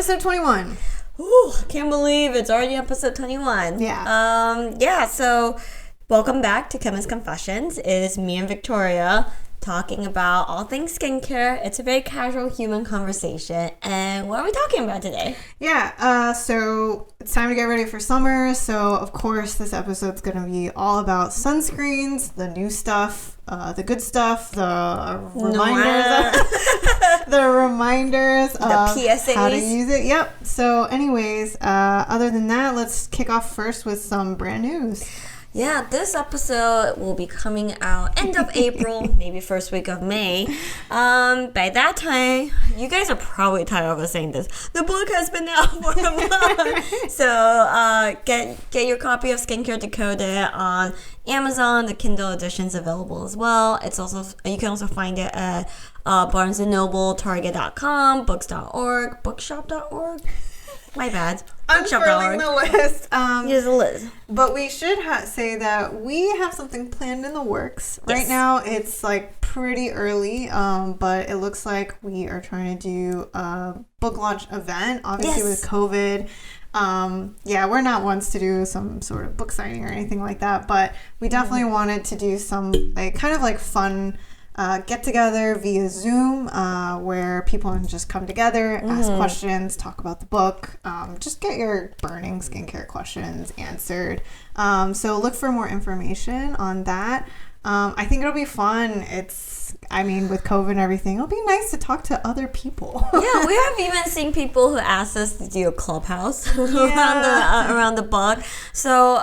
episode 21. Ooh, can't believe it's already episode 21. Yeah. So welcome back to Chemist Confessions. It is me and Victoria talking about all things skincare. It's a very casual human conversation. And what are we talking about today? Yeah, so it's time to get ready for summer. So, of course, this episode's going to be all about sunscreens, the new stuff, the good stuff, the reminders of PSAs. How to use it. Yep. So, anyways, other than that, let's kick off first with some brand news. Yeah, this episode will be coming out end of April, maybe first week of May. By that time, you guys are probably tired of us saying this. The book has been out for a month. So get your copy of Skincare Decoded on Amazon. The Kindle edition's available as well. It's also you can also find it at Barnes & Noble, Target.com, books.org, bookshop.org. My bad. Unfurling the list. Here's the list. But we should say that we have something planned in the works. Yes. Right now, it's like pretty early, but it looks like we are trying to do a book launch event. Obviously, with COVID, we're not ones to do some sort of book signing or anything like that. But we definitely wanted to do some kind of fun get together via Zoom where people can just come together, ask questions, talk about the book, just get your burning skincare questions answered. So look for more information on that. I think it'll be fun. With COVID and everything, it'll be nice to talk to other people. Yeah, we have even seen people who asked us to do a clubhouse around the book. So,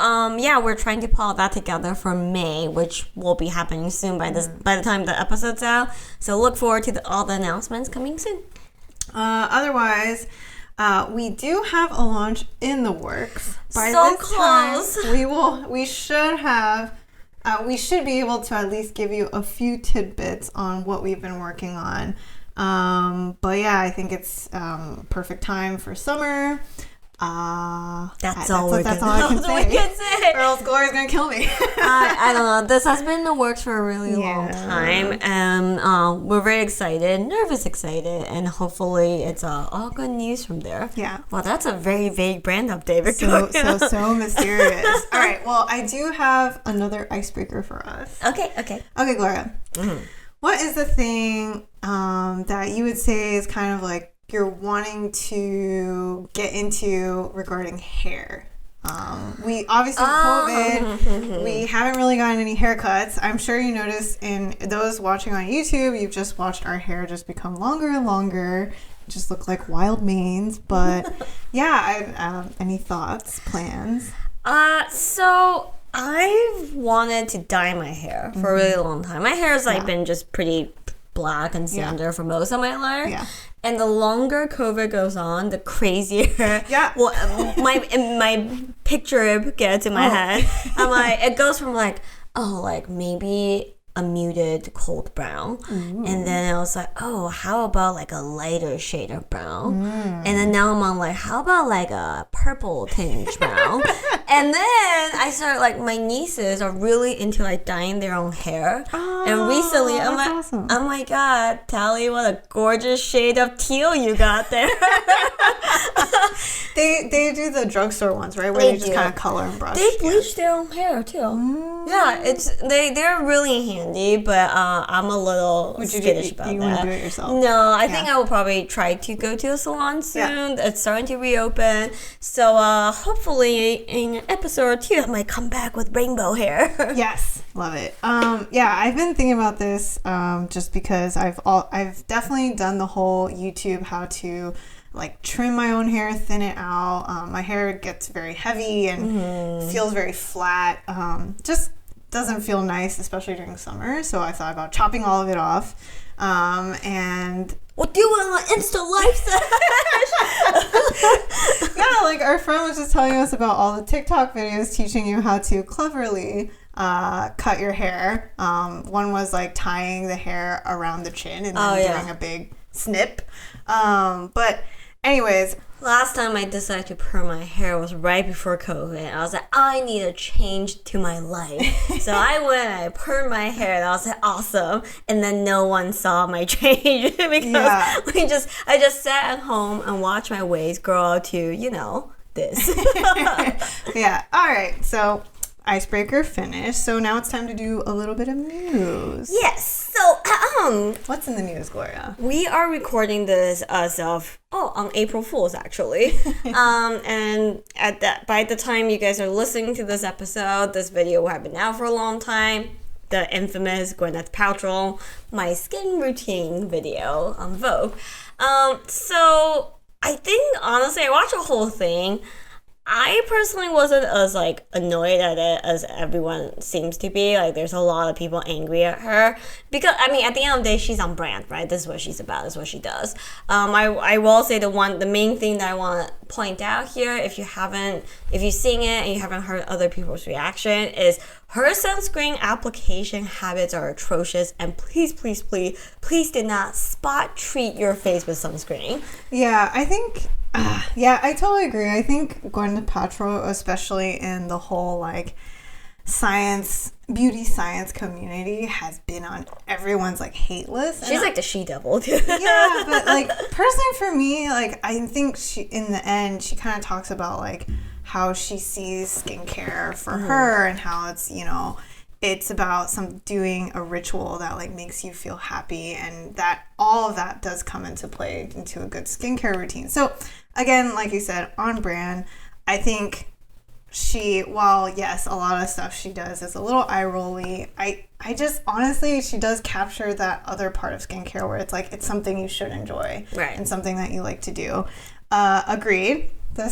we're trying to pull all that together for May, which will be happening soon by the time the episode's out. So look forward to all the announcements coming soon. Otherwise, we do have a launch in the works. By so this close. Time, we should be able to at least give you a few tidbits on what we've been working on. I think it's perfect time for summer. That's all I can say. Or else Gloria's going to kill me. I don't know. This has been in the works for a really long time. And we're very excited, nervous excited. And hopefully it's all good news from there. Yeah. Well, that's a very vague brand update, Victoria. So mysterious. All right. Well, I do have another icebreaker for us. Okay, Gloria. Mm-hmm. What is the thing that you would say is kind of like you're wanting to get into regarding hair? We obviously with COVID, we haven't really gotten any haircuts. I'm sure you noticed in those watching on YouTube, you've just watched our hair just become longer and longer, just look like wild manes. But any thoughts, plans? So I've wanted to dye my hair for a really long time. My hair has been just pretty black and standard for most of my life. Yeah. And the longer COVID goes on, the crazier my picture gets in my head. I'm like, it goes from maybe a muted cold brown. And then I was like, how about a lighter shade of brown? And then now I'm on how about a purple tinge brown? And then I started my nieces are really into dyeing their own hair. And recently I'm like, awesome. Oh my God, Tally, what a gorgeous shade of teal you got there. They do the drugstore ones, right? Where they just kind of color and brush. They bleach their own hair too. Yeah, they're really handy, but I'm a little skittish about that. You want to do it yourself? No, I think I will probably try to go to a salon soon. It's starting to reopen, so hopefully in an episode or two I might come back with rainbow hair. Yes, love it. I've been thinking about this just because I've definitely done the whole YouTube how to trim my own hair, thin it out. My hair gets very heavy and feels very flat. Just doesn't feel nice, especially during summer. So I thought about chopping all of it off. And what do you want Insta life? Yeah, our friend was just telling us about all the TikTok videos teaching you how to cleverly cut your hair. One was tying the hair around the chin and then doing a big snip. But anyways, Last time I decided to perm my hair was right before COVID. I was like, I need a change to my life. So I went and I permed my hair and I was like, awesome. And then no one saw my change because I just sat at home and watched my waves grow out to, this. Yeah. All right. So icebreaker finished. So now it's time to do a little bit of news. Yes. So, what's in the news, Gloria? We are recording this as of on April Fool's actually. And by the time you guys are listening to this episode, this video will have been out for a long time. The infamous Gwyneth Paltrow my skin routine video on Vogue. So I think honestly, I watched the whole thing. I personally wasn't as annoyed at it as everyone seems to be. There's a lot of people angry at her because at the end of the day, she's on brand, right? This is what she's about. This is what she does. I will say the main thing that I want to point out here, if you've seen it and you haven't heard other people's reaction, is her sunscreen application habits are atrocious, and please do not spot treat your face with sunscreen. Yeah, I think. I totally agree. I think Gwyneth Paltrow, especially in the whole beauty science community, has been on everyone's hate list. She's the she-devil. Yeah, but personally for me, I think she, in the end, she kind of talks about how she sees skincare for her and how it's about doing a ritual that makes you feel happy, and that all of that does come into play into a good skincare routine. So again, like you said, on brand. I think while yes, a lot of stuff she does is a little eye-rolly, I just honestly, she does capture that other part of skincare where it's something you should enjoy, right, and something that you like to do. Agreed. The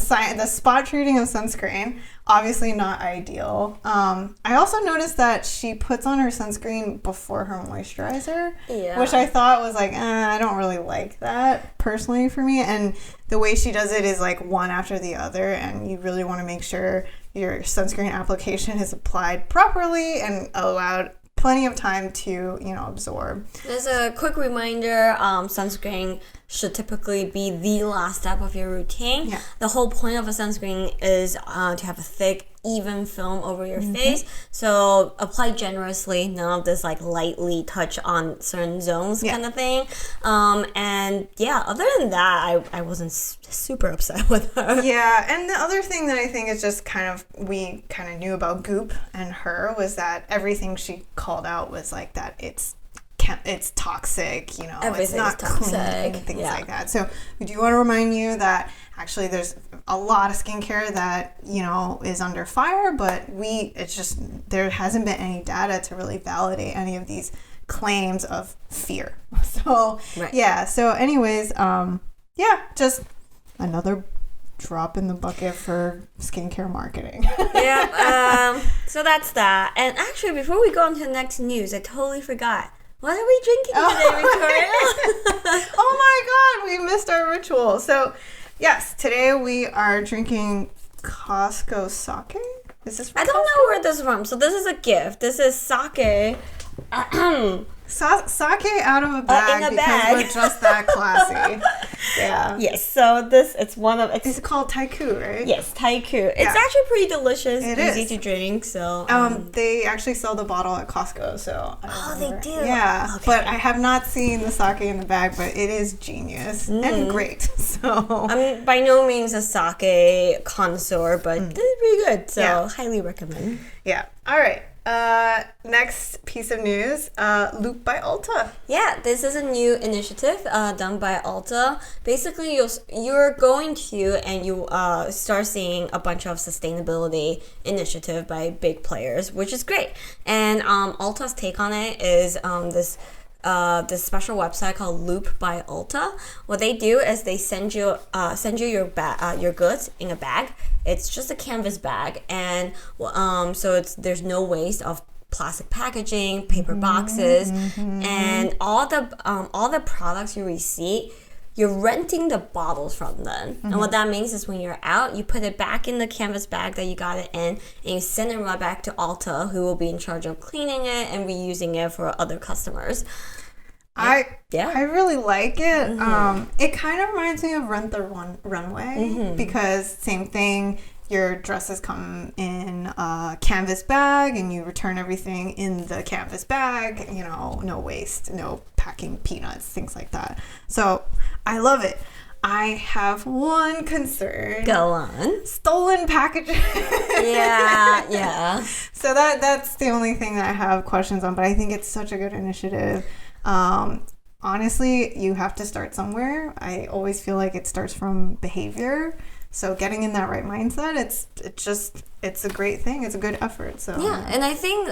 spot treating of sunscreen, obviously not ideal. I also noticed that she puts on her sunscreen before her moisturizer, which I thought was I don't really like that personally for me. And the way she does it is one after the other, and you really want to make sure your sunscreen application is applied properly and allowed plenty of time to absorb. As a quick reminder, sunscreen should typically be the last step of your routine. Yeah. The whole point of a sunscreen is to have a thick, even film over your face. So apply generously, none of this lightly touch on certain zones kind of thing. And yeah, other than that, I wasn't super upset with her. Yeah, and the other thing that I think is just we knew about Goop and her was that everything she called out was that it's toxic, it's not toxic, clean, things like that. So we do want to remind you that actually there's a lot of skincare that is under fire, but there hasn't been any data to really validate any of these claims of fear. So so anyways, just another drop in the bucket for skincare marketing. So that's that. And actually, before we go on to the next news, I totally forgot. What are we drinking today, Victoria? Oh my god, we missed our ritual. So, yes, today we are drinking Costco sake. Is this from I don't know where this is from. So this is a gift. This is sake. Sake out of a bag in a because bag. we're just that classy. Yeah. Yes. So it's one of it's called Taiku, right? Yes, Taiku. It's actually pretty delicious. It easy is. to drink. So they actually sell the bottle at Costco. So they do. Yeah, okay. But I have not seen the sake in the bag, but it is genius and great. So I'm by no means a sake connoisseur, but this is pretty good. So highly recommend. Yeah. All right. Next piece of news, Loop by Ulta. Yeah, this is a new initiative done by Ulta. Basically, you're going to and you start seeing a bunch of sustainability initiative by big players, which is great. And Ulta's take on it is this special website called Loop by Ulta. What they do is they send you your goods in a bag. It's just a canvas bag, and so there's no waste of plastic packaging, paper boxes, and all the products you receive. You're renting the bottles from them. And what that means is when you're out, you put it back in the canvas bag that you got it in, and you send it right back to Ulta, who will be in charge of cleaning it and reusing it for other customers. I really like it. It kind of reminds me of Rent the Runway because same thing. Your dresses come in a canvas bag and you return everything in the canvas bag. You know, no waste, no packing peanuts, things like that. So I love it. I have one concern. Go on. Stolen packaging. Yeah. So that's the only thing that I have questions on, but I think it's such a good initiative. Honestly, you have to start somewhere. I always feel like it starts from behavior. So getting in that right mindset, it's a great thing. It's a good effort. So yeah, and I think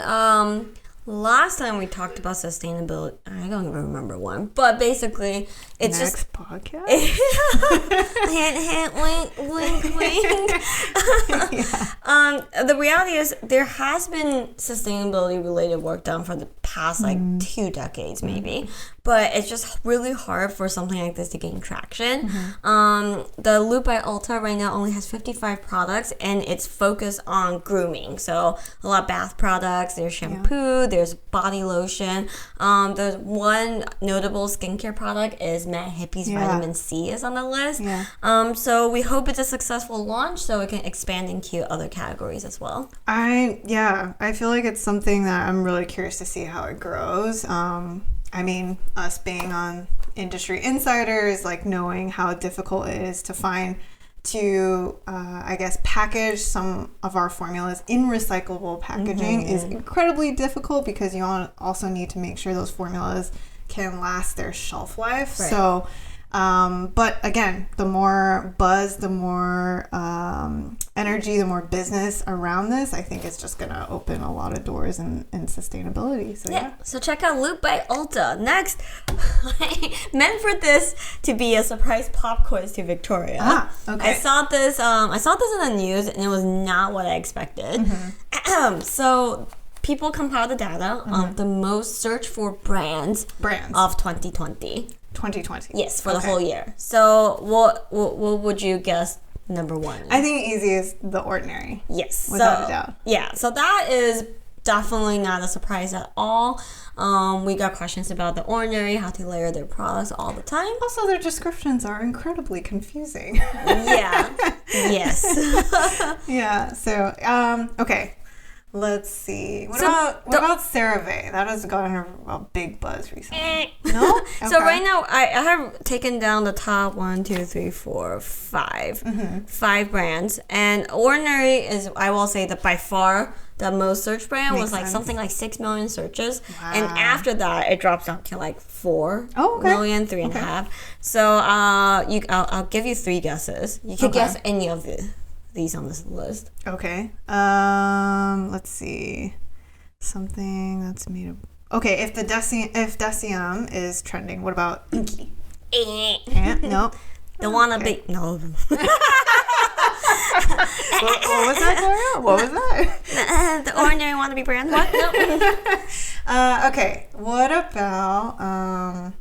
last time we talked about sustainability, I don't even remember one, but basically it's next podcast. Hint, wink, wink. The reality is there has been sustainability related work done for the past 2 decades maybe, but it's just really hard for something like this to gain traction. The Loop by Ulta right now only has 55 products and it's focused on grooming. So a lot of bath products, there's shampoo, there's body lotion. There's one notable skincare product is Matte Hippie's Vitamin C is on the list. So we hope it's a successful launch so it can expand into other categories as well. I feel like it's something that I'm really curious to see how it grows. I mean, us being on Industry Insiders, like knowing how difficult it is to find I guess, package some of our formulas in recyclable packaging is incredibly difficult because you also need to make sure those formulas can last their shelf life. Right. So, but again, the more buzz, the more energy, the more business around this, I think it's just going to open a lot of doors in sustainability. So yeah. So check out Loop by Ulta. Next, I meant for this to be a surprise pop quiz to Victoria. Okay. I saw this in the news and it was not what I expected. So people compiled the data of the most searched for brands of 2020. 2020. Yes, for the whole year. So what would you guess number one? I think easy is The Ordinary. Yes. Without a doubt. Yeah, so that is definitely not a surprise at all. We got questions about The Ordinary, how to layer their products all the time. Also, their descriptions are incredibly confusing. Yeah. Yes. Yeah, so, okay. Let's see. What about CeraVe? That has gotten a big buzz recently. No? Okay. So right now, I have taken down the top 1, 2, 3, 4, 5. 5 brands. And Ordinary is, I will say, that by far the most searched brand was something like 6 million searches. Wow. And after that, it drops down to 4 million, 3.5. So I'll give you 3 guesses. You can guess any of these on this list. Okay. Let's see. Something that's made of... Okay, if Deciem is trending, what about Inky? No. The wannabe... No. What was that, Gloria? What was that? The Ordinary wannabe brand. What? No. Okay. What about...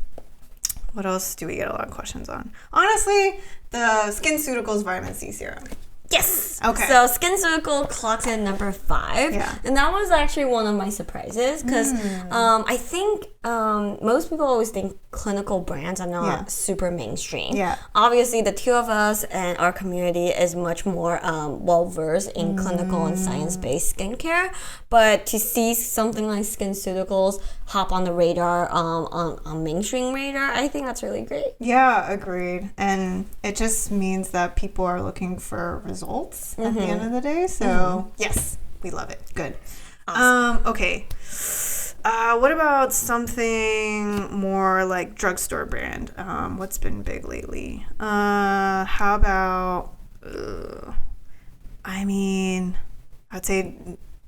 what else do we get a lot of questions on? Honestly, the SkinCeuticals Vitamin C Serum. Yes. Okay. So SkinCeutical clocks in number 5. Yeah. And that was actually one of my surprises because I think most people always think clinical brands are not super mainstream. Yeah. Obviously, the two of us and our community is much more well-versed in clinical and science-based skincare. But to see something like SkinCeuticals hop on the radar, on mainstream radar, I think that's really great. Yeah, agreed. And it just means that people are looking for results at the end of the day. So, yes, we love it. Good. Awesome. Okay. What about something more like drugstore brand? What's been big lately? How about, I'd say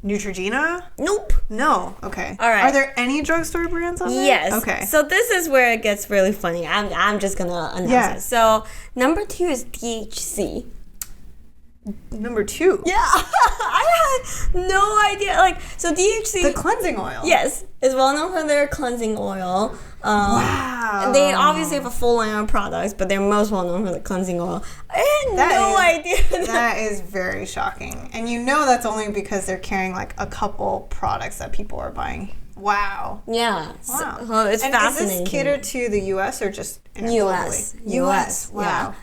Neutrogena? Nope. No. Okay. All right. Are there any drugstore brands on there? Yes. Okay. So this is where it gets really funny. I'm just gonna announce it. So number 2 is DHC. Number 2? Yeah. I had no idea. So DHC... The cleansing oil. Yes. Is well known for their cleansing oil. Wow. They obviously have a full line of products, but they're most well known for the cleansing oil. I had no idea. That is very shocking. And that's only because they're carrying a couple products that people are buying Wow. Yeah. Wow. So it's fascinating. Is this catered to the U.S. or just U.S.? U.S. Wow. Yeah.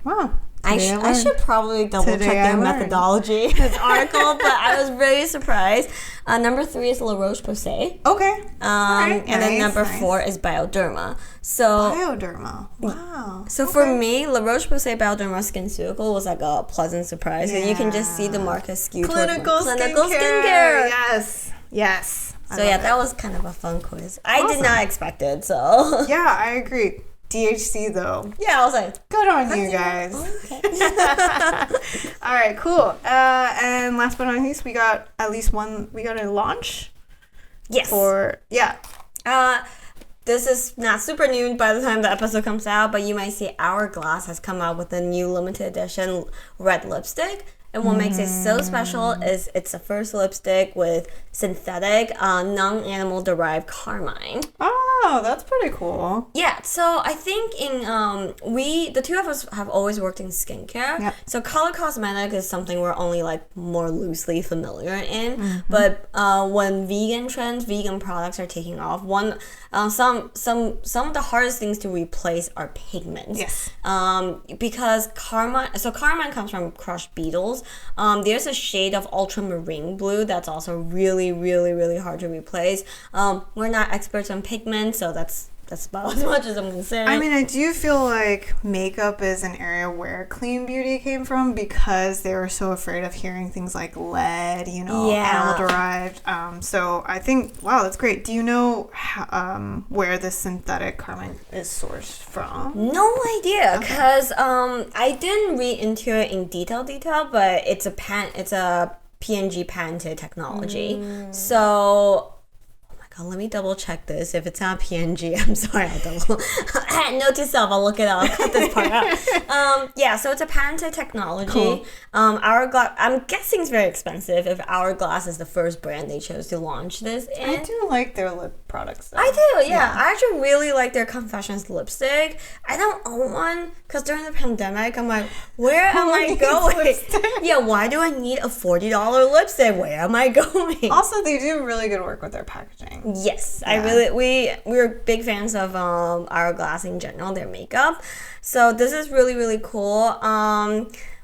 Wow. I should probably double check their methodology in this article, but I was very surprised. Number 3 is La Roche-Posay. Okay. And then number 4 is Bioderma. So Bioderma. Wow. So for me, La Roche-Posay Bioderma SkinCeuticals was like a pleasant surprise. Yeah. And you can just see the market skew clinical towards skincare. Yes. So yeah, that was kind of a fun quiz. I did not expect it, so. Yeah, I agree. DHC though. Yeah, I was like, good on you guys. Okay. All right, cool. And last but not least, we got at least one. We got a launch. Yes. This is not super new by the time the episode comes out, but you might see Hourglass has come out with a new limited edition red lipstick. And what makes it so special is it's the first lipstick with synthetic, non-animal derived carmine. Oh, that's pretty cool. Yeah, so I think the two of us have always worked in skincare. Yep. So color cosmetic is something we're only like more loosely familiar in. Mm-hmm. But when vegan products are taking off, some of the hardest things to replace are pigments. Yes. Because carmine comes from crushed beetles. There's a shade of ultramarine blue that's also really, really, really hard to replace. We're not experts on pigments, so that's about as much as I'm going to say. I mean, I do feel like makeup is an area where clean beauty came from because they were so afraid of hearing things like lead, animal derived. So I think, wow, that's great. Do you know where the synthetic carmine is sourced from? No idea, because I didn't read into it in detail, but it's a PNG patented technology. So. Let me double check this. If it's not PNG, I'm sorry. Note to self, I'll look it up. I'll cut this part out. So it's a patented technology. Cool. Hourglass, I'm guessing it's very expensive if Hourglass is the first brand they chose to launch this in. I do like their lip products though. I do, yeah. I actually really like their Confessions lipstick. I don't own one because during the pandemic, I'm like, where am I going? Yeah, why do I need a $40 lipstick? Where am I going? Also, they do really good work with their packaging. Yes, yeah. We're big fans of Hourglass in general, their makeup. So this is really, really cool.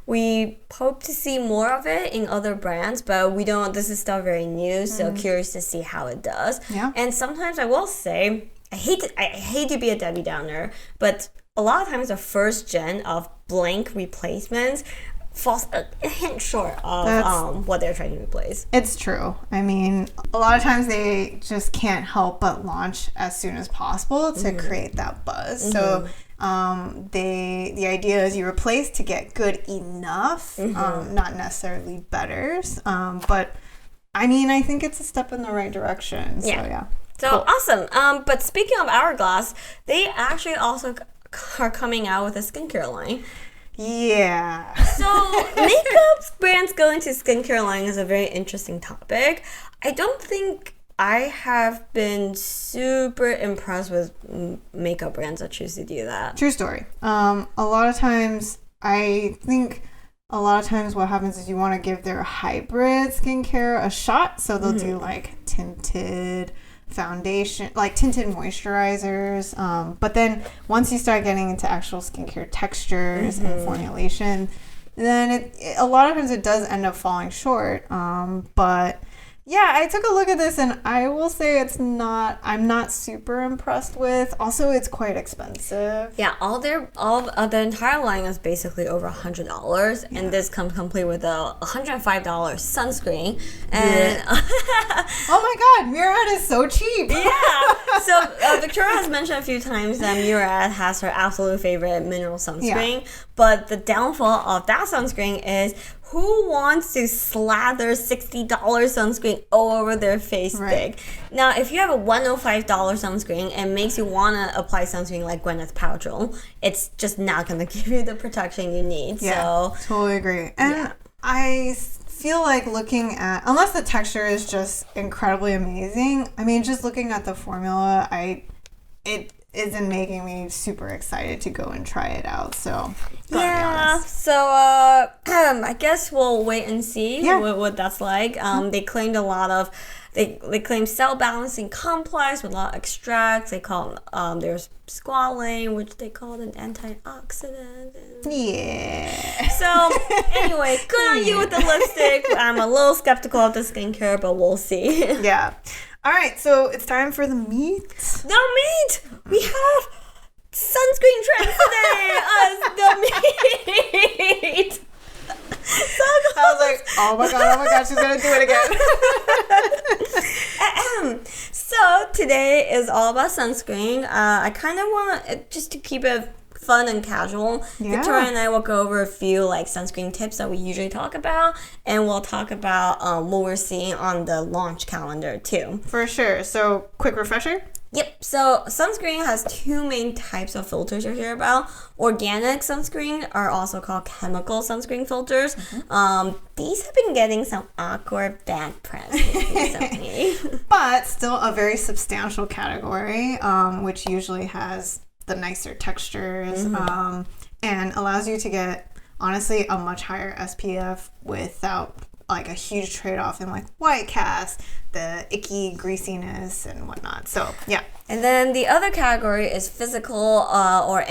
We hope to see more of it in other brands, but we don't. This is still very new, so curious to see how it does. Yeah. And sometimes I will say, I hate to be a Debbie Downer, but a lot of times the first gen of blank replacements falls a hint short of what they're trying to replace. It's true. I mean, a lot of times they just can't help but launch as soon as possible to create that buzz. So the idea is you replace to get good enough, not necessarily better. But I mean, I think it's a step in the right direction. So yeah. So cool. Awesome. But speaking of Hourglass, they actually also are coming out with a skincare line. Yeah. So makeup brands going to skincare line is a very interesting topic. I don't think I have been super impressed with makeup brands that choose to do that. True story. A lot of times what happens is you want to give their hybrid skincare a shot. So they'll do like tinted foundation, like tinted moisturizers, but then once you start getting into actual skincare textures and formulation, then a lot of times it does end up falling short, but yeah, I took a look at this and I will say I'm not super impressed with. Also, it's quite expensive. Yeah, the entire line is basically over $100, and this comes complete with a $105 sunscreen. And oh my God, Murad is so cheap. Yeah. So Victoria has mentioned a few times that Murad has her absolute favorite mineral sunscreen, but the downfall of that sunscreen is, who wants to slather $60 sunscreen all over their face thick? Now, if you have a $105 sunscreen and makes you want to apply sunscreen like Gwyneth Paltrow, it's just not going to give you the protection you need. Yeah, so totally agree. And I feel like looking at, unless the texture is just incredibly amazing, I mean, just looking at the formula, it isn't making me super excited to go and try it out. So so I guess we'll wait and see what that's like. They claimed a lot of They claim cell balancing complex with a lot of extracts. They call there's squalane, which they call an antioxidant. Yeah. So anyway, good on you with the lipstick. I'm a little skeptical of the skincare, but we'll see. Yeah. All right, so it's time for the meat. The meat. We have sunscreen trends today. The meat. So I was like, oh my god, she's gonna do it again. So today is all about sunscreen. I kind of want just to keep it fun and casual. Yeah. Victoria and I will go over a few like sunscreen tips that we usually talk about, and we'll talk about what we're seeing on the launch calendar too. For sure. So quick refresher. Yep. So sunscreen has two main types of filters you hear about. Organic sunscreen are also called chemical sunscreen filters. These have been getting some awkward bad press recently. But still a very substantial category, which usually has the nicer textures and allows you to get, honestly, a much higher SPF without like a huge trade-off in like white cast, the icky greasiness and whatnot. So yeah. And then the other category is physical or I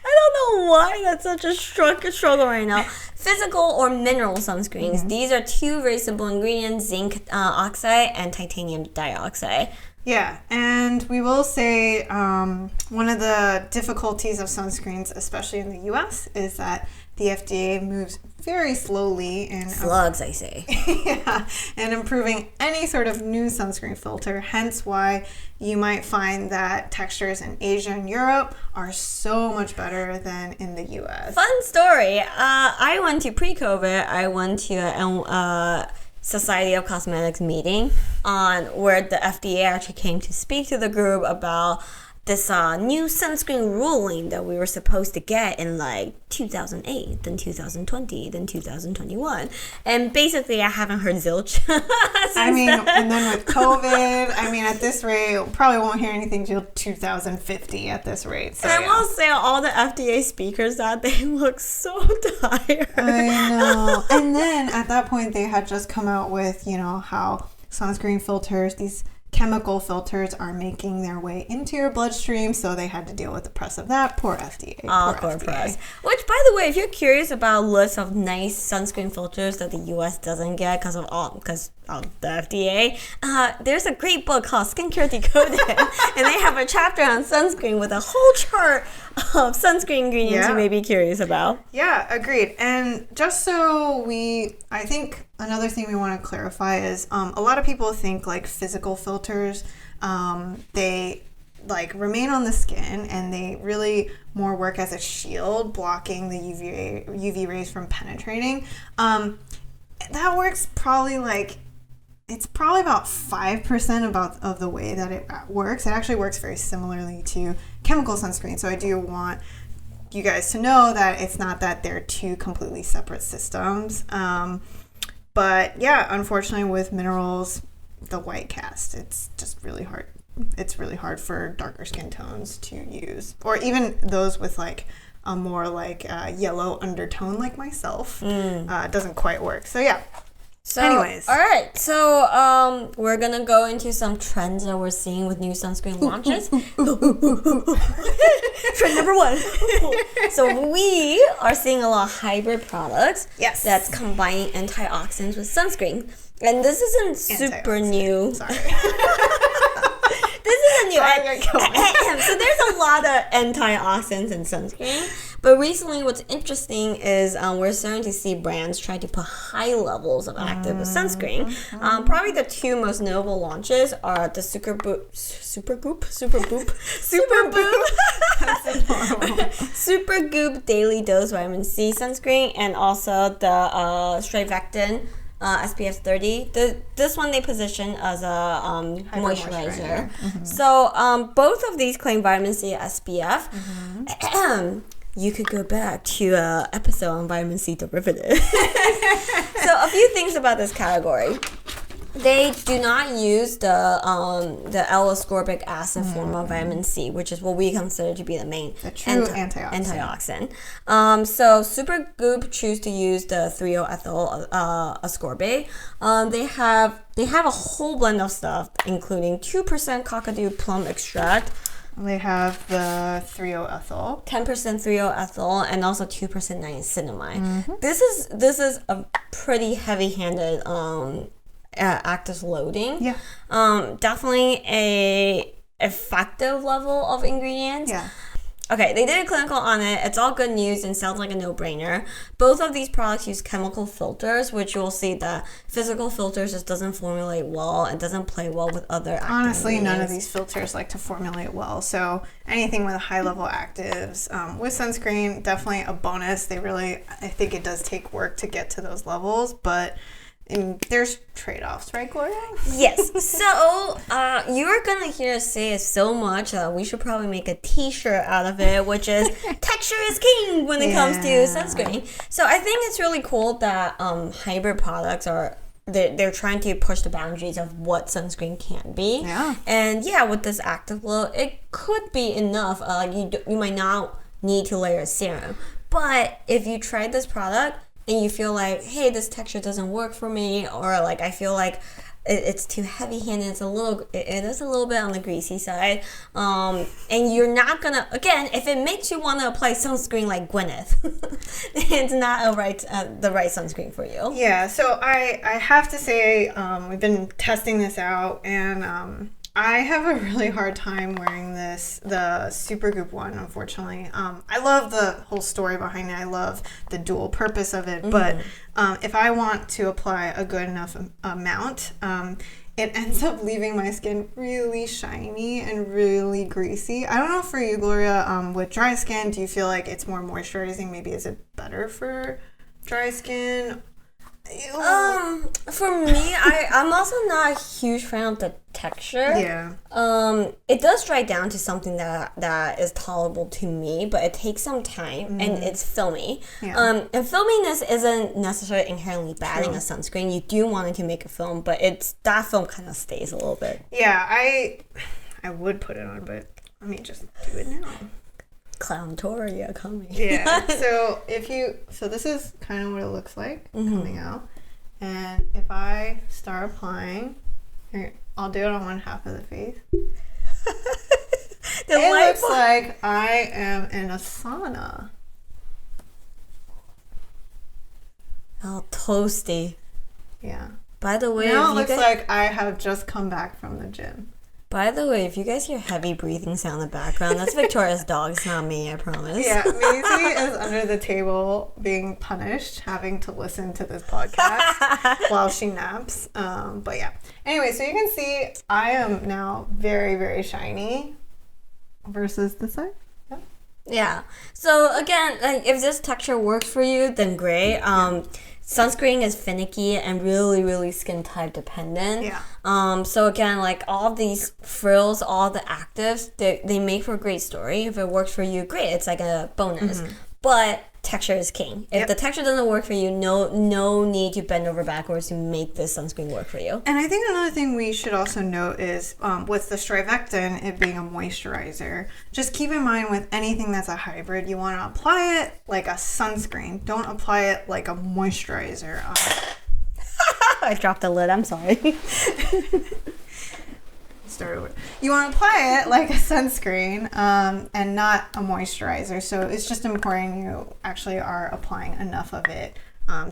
don't know why that's such a struggle right now. Physical or mineral sunscreens. These are two very simple ingredients: zinc oxide and titanium dioxide. Yeah, and we will say one of the difficulties of sunscreens, especially in the US, is that the FDA moves very slowly in slugs, I say. Yeah, and improving any sort of new sunscreen filter. Hence why you might find that textures in Asia and Europe are so much better than in the US. Fun story. I went to pre-COVID. I went to a Society of Cosmetics meeting where the FDA actually came to speak to the group about this new sunscreen ruling that we were supposed to get in like 2008, then 2020, then 2021. And basically I haven't heard zilch I mean, and then with COVID, I mean, at this rate, probably won't hear anything till 2050 at this rate. So, and I will say all the FDA speakers that they look so tired. I know. And then at that point, they had just come out with, you know, how sunscreen filters, these chemical filters are making their way into your bloodstream, so they had to deal with the press of that. Poor FDA. Poor press. Which, by the way, if you're curious about a list of nice sunscreen filters that the US doesn't get because of the FDA, there's a great book called Skincare Decoded, and they have a chapter on sunscreen with a whole chart of sunscreen ingredients you may be curious about. Yeah, agreed. And just so I think another thing we want to clarify is a lot of people think like physical filters, they like remain on the skin and they really more work as a shield, blocking the UV rays from penetrating. That works probably like, it's probably about 5% of the way that it works. It actually works very similarly to chemical sunscreen. So I do want you guys to know that it's not that they're two completely separate systems. But yeah, unfortunately with minerals, the white cast, it's just really hard. It's really hard for darker skin tones to use, or even those with like a more like yellow undertone like myself. Doesn't quite work. So yeah. So, anyways. All right. So, we're going to go into some trends that we're seeing with new sunscreen launches. Trend number 1. So, we are seeing a lot of hybrid products. Yes. That's combining antioxidants with sunscreen. And this isn't super new. Sorry. This isn't new. So there's a lot of antioxidants in sunscreen. But recently what's interesting is we're starting to see brands try to put high levels of active with sunscreen. Probably the two most notable launches are the Supergoop Daily Dose Vitamin C sunscreen, and also the Strivectin SPF 30. This one they position as a moisturizer. So both of these claim vitamin C SPF. You could go back to an episode on vitamin C derivative. So a few things about this category. They do not use the L-ascorbic acid form of vitamin C, which is what we consider to be the main true antioxidant. So Supergoop choose to use the 3-O-ethyl ascorbate. They have a whole blend of stuff, including 2% cockadoo plum extract. They have the 3-O-ethyl, 10% 3-O-ethyl, and also 2% niacinamide. This is a pretty heavy-handed active loading. Yeah. Definitely a effective level of ingredients. Yeah. Okay, they did a clinical on it. It's all good news and sounds like a no-brainer. Both of these products use chemical filters, which you'll see the physical filters just doesn't formulate well and doesn't play well with other active Honestly, ingredients. none of these filters like to formulate well. So anything with high-level actives, with sunscreen, definitely a bonus. I think it does take work to get to those levels, but there's trade-offs, right, Gloria? Yes. So you're gonna hear us say it so much that we should probably make a T-shirt out of it, which is texture is king when it comes to sunscreen. So I think it's really cool that hybrid products they're trying to push the boundaries of what sunscreen can be. Yeah. And with this active glow, it could be enough. You might not need to layer a serum, but if you tried this product and you feel like, hey, this texture doesn't work for me, or like I feel like it's too heavy-handed, it is a little bit on the greasy side, and you're not gonna, again, if it makes you want to apply sunscreen like Gwyneth, it's not the right sunscreen for you. Yeah, so I have to say, we've been testing this out, and I have a really hard time wearing the Supergoop one, unfortunately. I love the whole story behind it. I love the dual purpose of it. But if I want to apply a good enough amount, it ends up leaving my skin really shiny and really greasy. I don't know for you, Gloria, with dry skin, do you feel like it's more moisturizing? Maybe is it better for dry skin? For me, I'm also not a huge fan of the texture. Yeah. It does dry down to something that is tolerable to me, but it takes some time and it's filmy. Yeah. And filminess isn't necessarily inherently bad in a sunscreen. You do want it to make a film, but that film kind of stays a little bit. Yeah, I would put it on, but let me just do it now. Clowntoria coming. Yeah. So this is kind of what it looks like coming out, and if I start applying, here, I'll do it on one half of the face. It looks like I am in a sauna. Oh, toasty. Yeah. By the way, now it looks like I have just come back from the gym. By the way, if you guys hear heavy breathing sound in the background, that's Victoria's dog. It's not me, I promise. Yeah, Maisie is under the table being punished, having to listen to this podcast while she naps. But yeah. Anyway, so you can see I am now very, very shiny versus this side. Yeah. So again, like if this texture works for you, then great. Sunscreen is finicky and really, really skin type dependent. Yeah. So again, like all these frills, all the actives, they make for a great story. If it works for you, great. It's like a bonus. But texture is king. If the texture doesn't work for you, no need to bend over backwards to make this sunscreen work for you. And I think another thing we should also note is with the strivectin, it being a moisturizer, just keep in mind with anything that's a hybrid, you want to apply it like a sunscreen. Don't apply it like a moisturizer. I dropped the lid. I'm sorry. Start over. You want to apply it like a sunscreen and not a moisturizer. So it's just important you actually are applying enough of it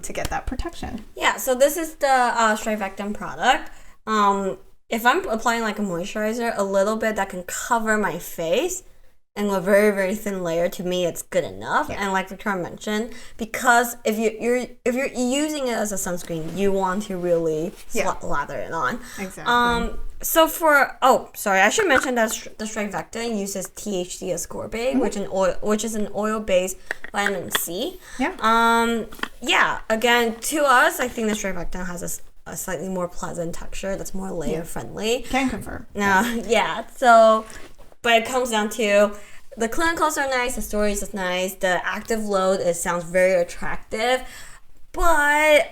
to get that protection. Yeah, so this is the strivectin product. If I'm applying like a moisturizer, a little bit that can cover my face and a very, very thin layer, to me it's good enough. Yeah. And like Victoria mentioned, because if you're using it as a sunscreen, you want to really lather it on. Exactly. So I should mention that the strivectin uses THC ascorbate, which is an oil-based vitamin C. Yeah. Again, to us, I think the strivectin has a slightly more pleasant texture that's more layer friendly. Can confirm. So, but it comes down to the clinicals are nice, the stories is nice, the active load sounds very attractive. But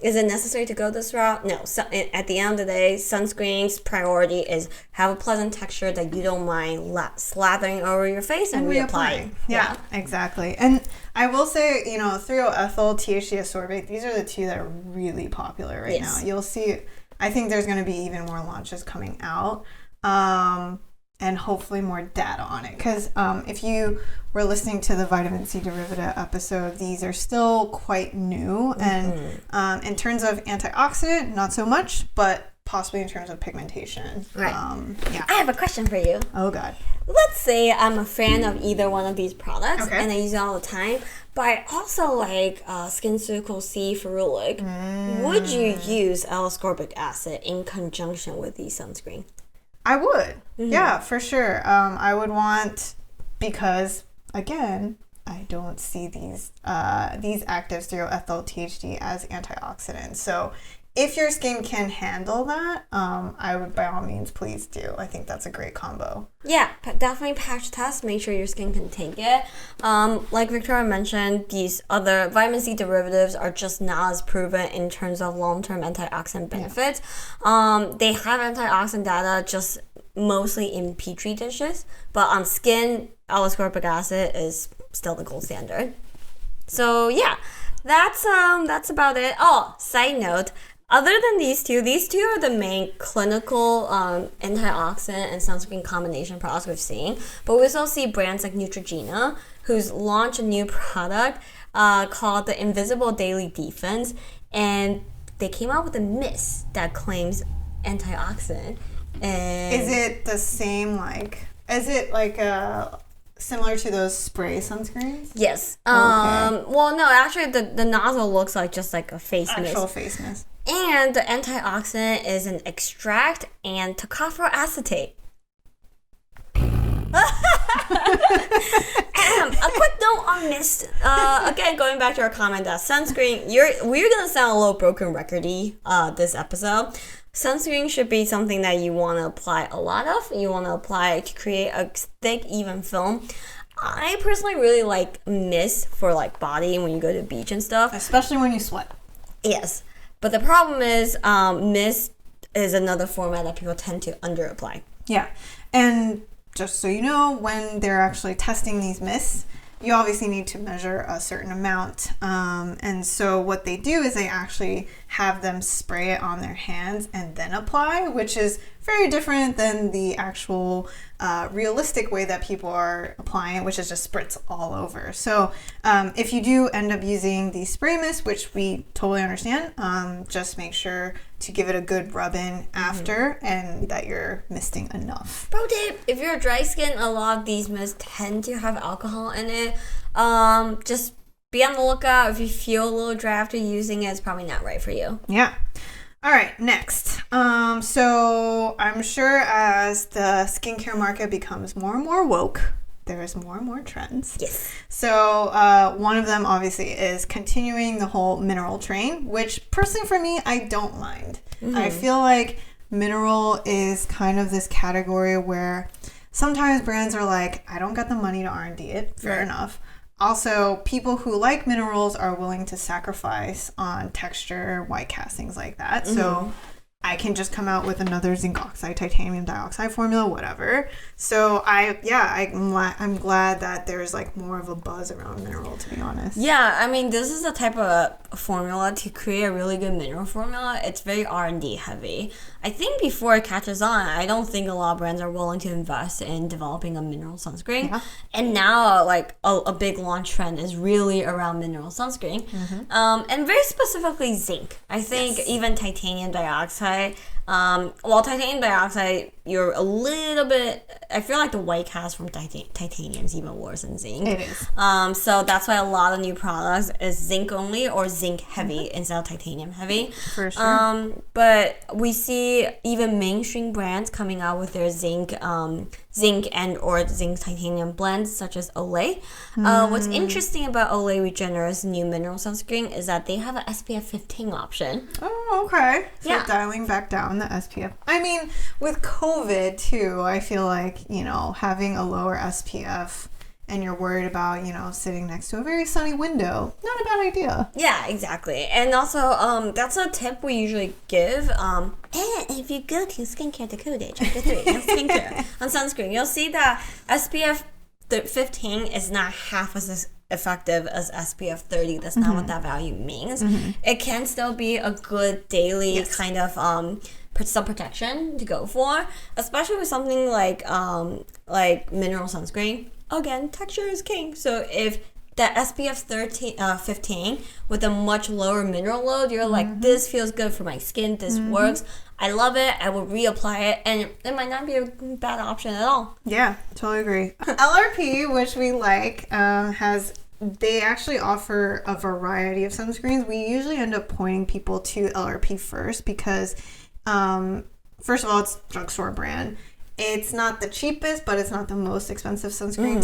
is it necessary to go this route? No. So, at the end of the day, sunscreen's priority is have a pleasant texture that you don't mind slathering over your face and reapply. Yeah, exactly. And I will say, thioethyl, THC ascorbate, these are the two that are really popular right now. You'll see, I think there's going to be even more launches coming out. And hopefully more data on it. Because if you were listening to the vitamin C derivative episode, these are still quite new. And in terms of antioxidant, not so much, but possibly in terms of pigmentation. Right. I have a question for you. Oh, God. Let's say I'm a fan of either one of these products and I use it all the time, but I also like SkinCeuticals C ferulic. Would you use L-ascorbic acid in conjunction with the sunscreen? I would. Yeah, for sure. I would want, because again, I don't see these actives through ethyl THD as antioxidants. So if your skin can handle that, I would by all means please do. I think that's a great combo. Yeah, definitely patch test. Make sure your skin can take it. Like Victoria mentioned, these other vitamin C derivatives are just not as proven in terms of long-term antioxidant benefits. They have antioxidant data just mostly in petri dishes, but on skin, L-ascorbic acid is still the gold standard. So yeah, that's about it. Oh, side note. Other than these two are the main clinical antioxidant and sunscreen combination products we've seen. But we also see brands like Neutrogena, who's launched a new product called the Invisible Daily Defense. And they came out with a mist that claims antioxidant. And is it the same, similar to those spray sunscreens? Yes. Well, no, actually the nozzle looks like just like a face mist. Actual face mist. And the antioxidant is an extract and tocopheroacetate. A quick note on mist. Again, going back to our comment that sunscreen, we're gonna sound a little broken recordy this episode. Sunscreen should be something that you want to apply a lot of. You want to apply to create a thick, even film. I personally really like mist for like body when you go to the beach and stuff. Especially when you sweat. Yes. But the problem is mist is another format that people tend to under-apply. Yeah. And just so you know, when they're actually testing these mists, you obviously need to measure a certain amount. And so what they do is they actually have them spray it on their hands and then apply, which is very different than the actual realistic way that people are applying it, which is just spritz all over. So if you do end up using the spray mist, which we totally understand, just make sure to give it a good rub in after and that you're misting enough. Pro tip, if you're dry skin, a lot of these mists tend to have alcohol in it. Just be on the lookout. If you feel a little dry after using it, it's probably not right for you. Yeah. All right, next. So I'm sure as the skincare market becomes more and more woke, there's more and more trends. Yes. So one of them obviously is continuing the whole mineral train, which personally for me, I don't mind. I feel like mineral is kind of this category where sometimes brands are like, I don't got the money to R&D it. Fair enough. Also, people who like minerals are willing to sacrifice on texture, white cast, things like that. So I can just come out with another zinc oxide, titanium dioxide formula, whatever. So I'm glad that there's like more of a buzz around mineral, to be honest. Yeah, I mean, this is the type of formula to create a really good mineral formula. It's very R&D heavy. I think before it catches on, I don't think a lot of brands are willing to invest in developing a mineral sunscreen. Yeah. And now, like, a big launch trend is really around mineral sunscreen. And very specifically zinc. I think even titanium dioxide. Titanium dioxide, you're a little bit... I feel like the white cast from titanium is even worse than zinc. It is. So that's why a lot of new products is zinc only or zinc heavy instead of titanium heavy. For sure. But we see even mainstream brands coming out with their zinc and or zinc titanium blends such as Olay. What's interesting about Olay Regenerous new mineral sunscreen is that they have an SPF 15 option. Oh, okay. So dialing back down the SPF. I mean, with COVID too, I feel like, having a lower SPF and you're worried about, sitting next to a very sunny window, not a bad idea. Yeah, exactly. And also, that's a tip we usually give. And if you go to Skincare Decoded, Chapter 3, on skincare, on sunscreen, you'll see that SPF 15 is not half as effective as SPF 30. That's not what that value means. It can still be a good daily kind of sun protection to go for, especially with something like mineral sunscreen. Again, texture is king. So if that SPF 15 with a much lower mineral load, you're like, this feels good for my skin, this works, I love it, I will reapply it, and it might not be a bad option at all. Yeah, totally agree. LRP, which we like, they actually offer a variety of sunscreens. We usually end up pointing people to LRP first because first of all, it's a drugstore brand. It's not the cheapest, but it's not the most expensive sunscreen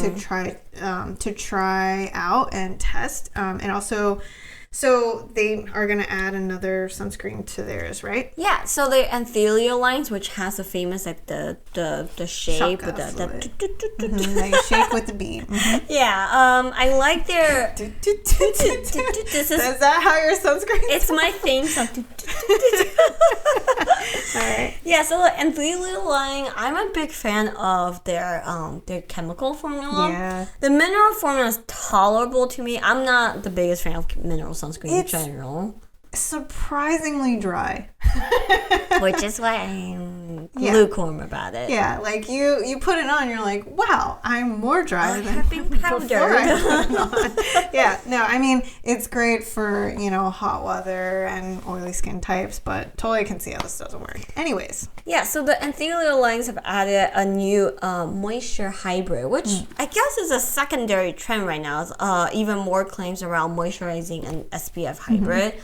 to try out and test. And also, so they are going to add another sunscreen to theirs, right? Yeah. So the Anthelia lines, which has a famous like the shape with the like a shape with the bead. Yeah. I like their. Is that how your sunscreen? It's my thing. All right. Yeah. So the Anthelia line, I'm a big fan of their chemical formula. Yeah. The mineral formula is tolerable to me. I'm not the biggest fan of mineral sunscreen in general. Surprisingly dry. Which is why I'm lukewarm about it. Yeah, like you put it on, you're like, wow, I'm more dry than having powder. Yeah, no, I mean, it's great for, hot weather and oily skin types, but totally can see how this doesn't work. Anyways. Yeah, so the Anthelia lines have added a new moisture hybrid, which I guess is a secondary trend right now. Even more claims around moisturizing and SPF hybrid.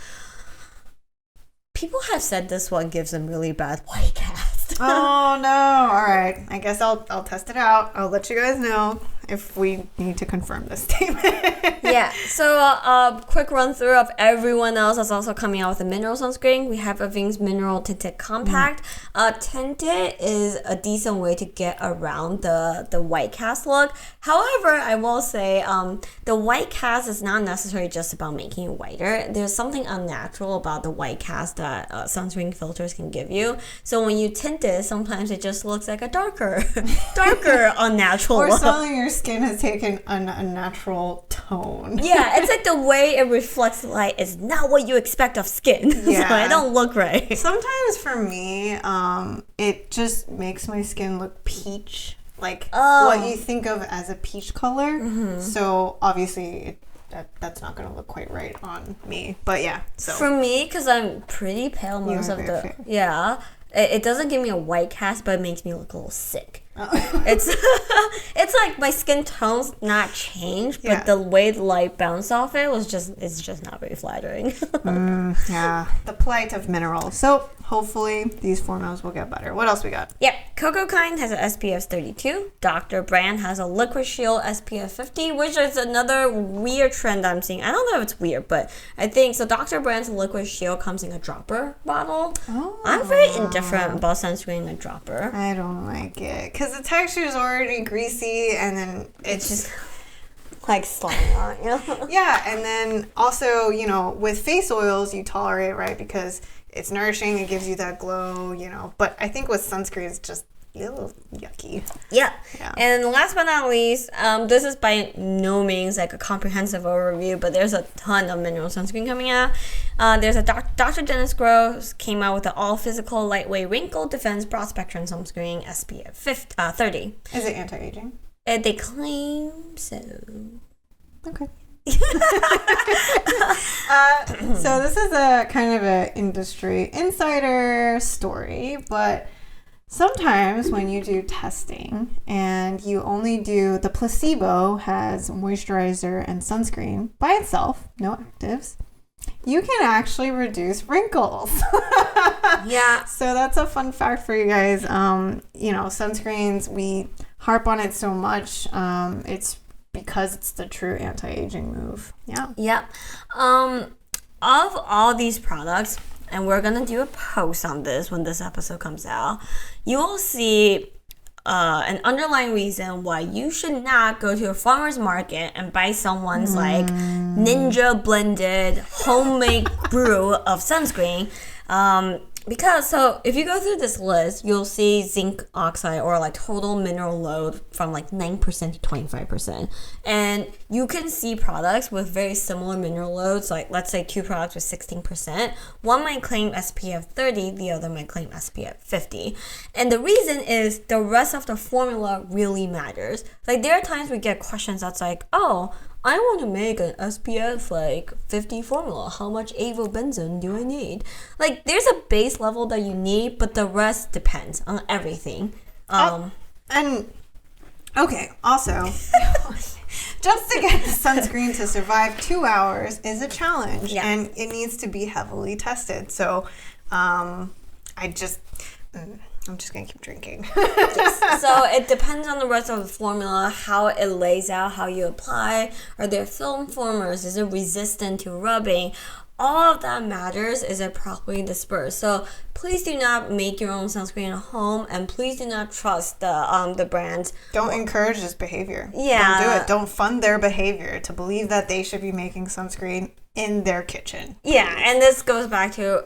People have said this one gives them really bad white cast. Oh no! All right, I guess I'll test it out. I'll let you guys know if we need to confirm this statement. Yeah. So quick run through of everyone else that's also coming out with a mineral sunscreen. We have Aving's Mineral Tinted Compact. Tinted is a decent way to get around the white cast look. However, I will say the white cast is not necessarily just about making it whiter. There's something unnatural about the white cast that sunscreen filters can give you. So when you tint it, sometimes it just looks like a darker unnatural or look. something your skin has taken an unnatural tone. Yeah, it's like the way it reflects light is not what you expect of skin. Yeah. So it don't look right. Sometimes for me, it just makes my skin look peach. Like what you think of as a peach color. So obviously that's not going to look quite right on me. But yeah. So for me, because I'm pretty pale most of the... Fair. Yeah. It doesn't give me a white cast, but it makes me look a little sick. It's like my skin tone's not changed, but the way the light bounced off it's just not very flattering. Yeah, the plight of minerals. So hopefully these formulas will get better. What else we got? Yep, Cocoa Kind has an SPF 32. Dr. Brand has a Liquid Shield SPF 50, which is another weird trend I'm seeing. I don't know if it's weird, but I think so. Dr. Brand's Liquid Shield comes in a dropper bottle. I'm very indifferent about sunscreen in a dropper. I don't like it because the texture is already greasy, and then it's just like sliding on, Yeah, and then also, with face oils, you tolerate, right? Because it's nourishing, it gives you that glow, But I think with sunscreen, it's just a little yucky. Yeah. And last but not least, this is by no means like a comprehensive overview, but there's a ton of mineral sunscreen coming out. There's a Dr. Dennis Gross came out with an all-physical lightweight wrinkle defense broad spectrum sunscreen SPF 30. Is it anti-aging? They claim so. Okay. So this is a kind of an industry insider story, but sometimes when you do testing and you only do the placebo has moisturizer and sunscreen by itself, no actives, you can actually reduce wrinkles. Yeah. So that's a fun fact for you guys. Sunscreens, we harp on it so much. It's because it's the true anti-aging move. Yeah. Yep. Of all these products, and we're going to do a post on this when this episode comes out, you will see an underlying reason why you should not go to a farmer's market and buy someone's like ninja blended homemade brew of sunscreen. Because so if you go through this list, you'll see zinc oxide or like total mineral load from like 9% to 25%. And you can see products with very similar mineral loads, like let's say 2 products with 16%. One might claim SPF 30, the other might claim SPF 50. And the reason is the rest of the formula really matters. Like there are times we get questions that's like, oh, I want to make an SPF like 50 formula. How much avobenzone do I need? Like, there's a base level that you need, but the rest depends on everything. And okay, also, just to get the sunscreen to survive 2 hours is a challenge, and it needs to be heavily tested. So, I'm just gonna keep drinking. Yes. So it depends on the rest of the formula, how it lays out, how you apply. Are there film formers? Is it resistant to rubbing? All of that matters. Is it properly dispersed? So please do not make your own sunscreen at home, and please do not trust the brands. Don't encourage this behavior. Yeah. Don't do it. Don't fund their behavior to believe that they should be making sunscreen in their kitchen. Yeah, and this goes back to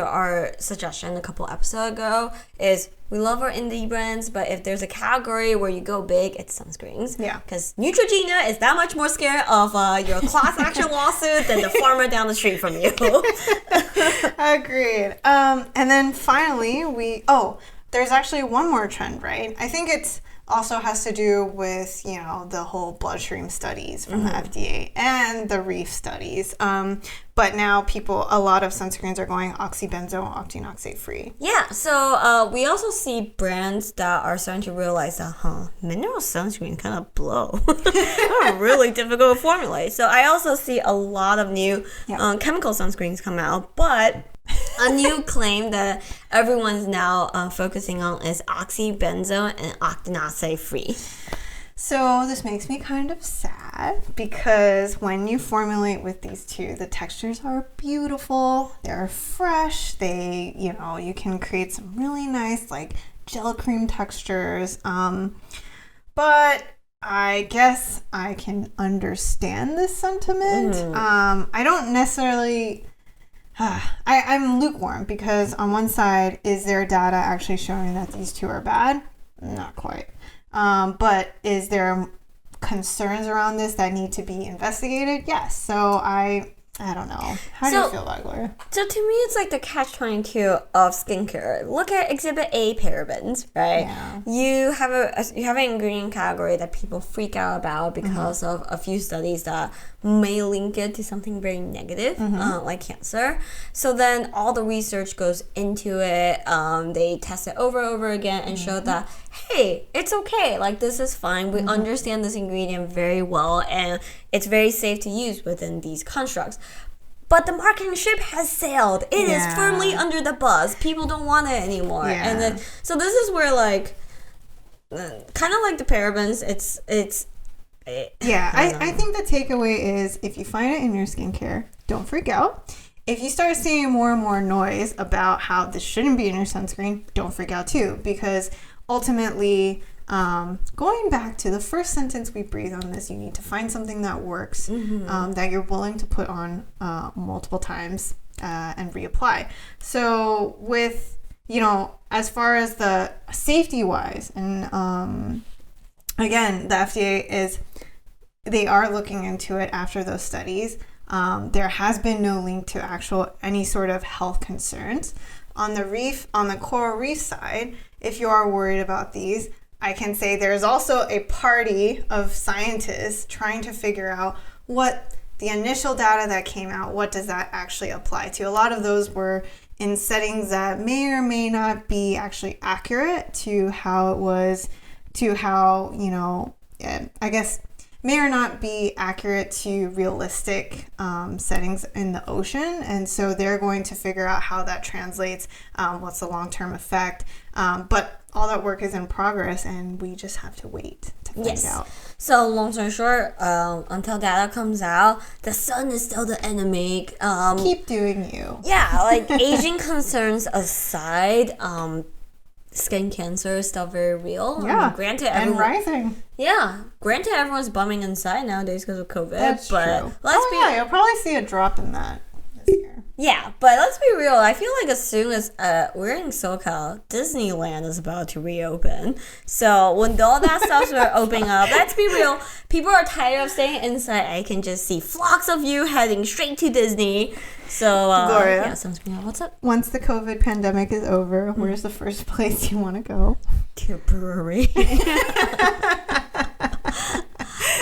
our suggestion a couple episodes ago, is we love our indie brands, but if there's a category where you go big, it's sunscreens. Yeah. Because Neutrogena is that much more scared of your class action lawsuit than the farmer down the street from you. Agreed. And then finally, there's actually one more trend, right? I think it's also has to do with, the whole bloodstream studies from the FDA and the reef studies. But now a lot of sunscreens are going oxybenzone, octinoxate free. Yeah, so we also see brands that are starting to realize that, mineral sunscreen kind of blow. They're really difficult to formulate. So I also see a lot of new chemical sunscreens come out, but a new claim that everyone's now focusing on is oxybenzone and octinoxate free. So this makes me kind of sad because when you formulate with these two, the textures are beautiful, they're fresh, you can create some really nice like gel cream textures. But I guess I can understand this sentiment. I don't necessarily... I'm lukewarm because on one side, is there data actually showing that these two are bad? Not quite. But is there concerns around this that need to be investigated? Yes. So I don't know. How do you feel about it, Gloria? So to me, it's like the catch-22 of skincare. Look at Exhibit A parabens, right? Yeah. You have an ingredient category that people freak out about because of a few studies that may link it to something very negative, like cancer. So then all the research goes into it. They test it over and over again and show that, hey, it's okay. Like, this is fine. We understand this ingredient very well, and it's very safe to use within these constructs. But the marketing ship has sailed. It is firmly under the bus. People don't want it anymore. Yeah. And then, so this is where, like, kind of like the parabens, I think the takeaway is if you find it in your skincare, don't freak out. If you start seeing more and more noise about how this shouldn't be in your sunscreen, don't freak out too, because ultimately, going back to the first sentence we breathe on this, you need to find something that works, that you're willing to put on multiple times and reapply. So with, as far as the safety wise, and again, the FDA they are looking into it after those studies. There has been no link to any sort of health concerns. On the coral reef side, if you are worried about these, I can say there's also a party of scientists trying to figure out what the initial data that came out, what does that actually apply to? A lot of those were in settings that may or may not be actually accurate to how it was, I guess may or not be accurate to realistic settings in the ocean. And so they're going to figure out how that translates, what's the long-term effect. But all that work is in progress, and we just have to wait to find out. So long story short, until data comes out, the sun is still the enemy. Keep doing you. Yeah, like aging concerns aside, skin cancer is still very real. Yeah, I mean, granted, and rising. Yeah, granted, everyone's bumming inside nowadays because of COVID. That's but true. You'll probably see a drop in that this year. Yeah, but let's be real. I feel like as soon as we're in SoCal, Disneyland is about to reopen. So when all that stuff's opening up, let's be real. People are tired of staying inside. I can just see flocks of you heading straight to Disney. So, Gloria, yeah, sunscreen. What's up? Once the COVID pandemic is over, where's the first place you want to go? To a brewery. I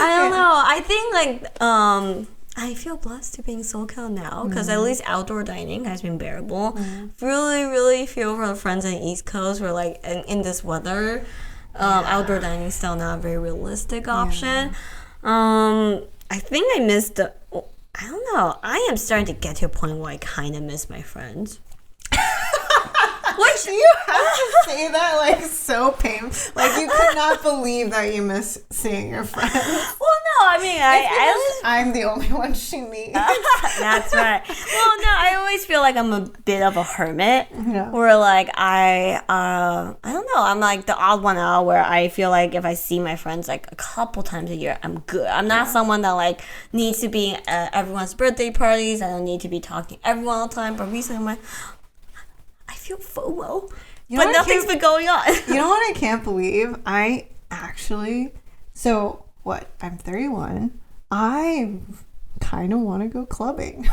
don't know. I think I feel blessed to be in SoCal now because at least outdoor dining has been bearable. Really, really feel for the friends on the East Coast where like in this weather, outdoor dining is still not a very realistic option. I think I missed I don't know. I am starting to get to a point where I kind of miss my friends. Which you have to say that like so painful. Like you could not believe that you miss seeing your friends. Well, no, I mean, I'm the only one she meets. That's right. Well, no, I always feel like I'm a bit of a hermit. Yeah. Where like I don't know. I'm like the odd one out where I feel like if I see my friends like a couple times a year, I'm good. I'm not someone that like needs to be at everyone's birthday parties. I don't need to be talking to everyone all the time. But recently, I'm like, I feel FOMO, but nothing's been going on. You know what I can't believe? I'm 31. I kind of want to go clubbing.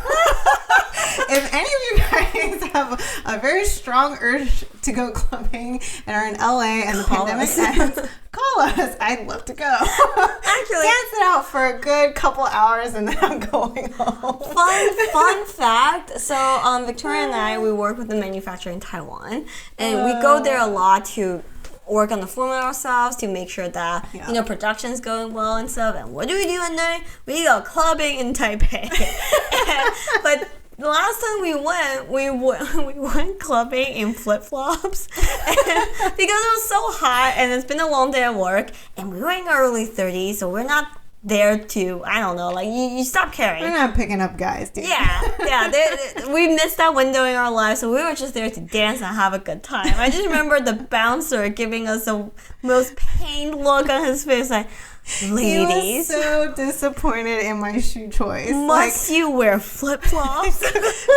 If any of you guys have a very strong urge to go clubbing and are in LA and the pandemic ends, call us. I'd love to go. Actually, dance it out for a good couple hours and then I'm going home. Fun fact. So, Victoria and I, we work with a manufacturer in Taiwan, and we go there a lot to work on the formula ourselves to make sure that production's going well and stuff. And what do at night? We go clubbing in Taipei. But the last time we went clubbing in flip-flops because it was so hot and it's been a long day at work and we were in our early 30s, so we're not there to, I don't know, like you stop caring. We're not picking up guys, dude. Yeah. We missed that window in our lives, so we were just there to dance and have a good time. I just remember the bouncer giving us the most pained look on his face, like, ladies. He was so disappointed in my shoe choice. Must you wear flip-flops?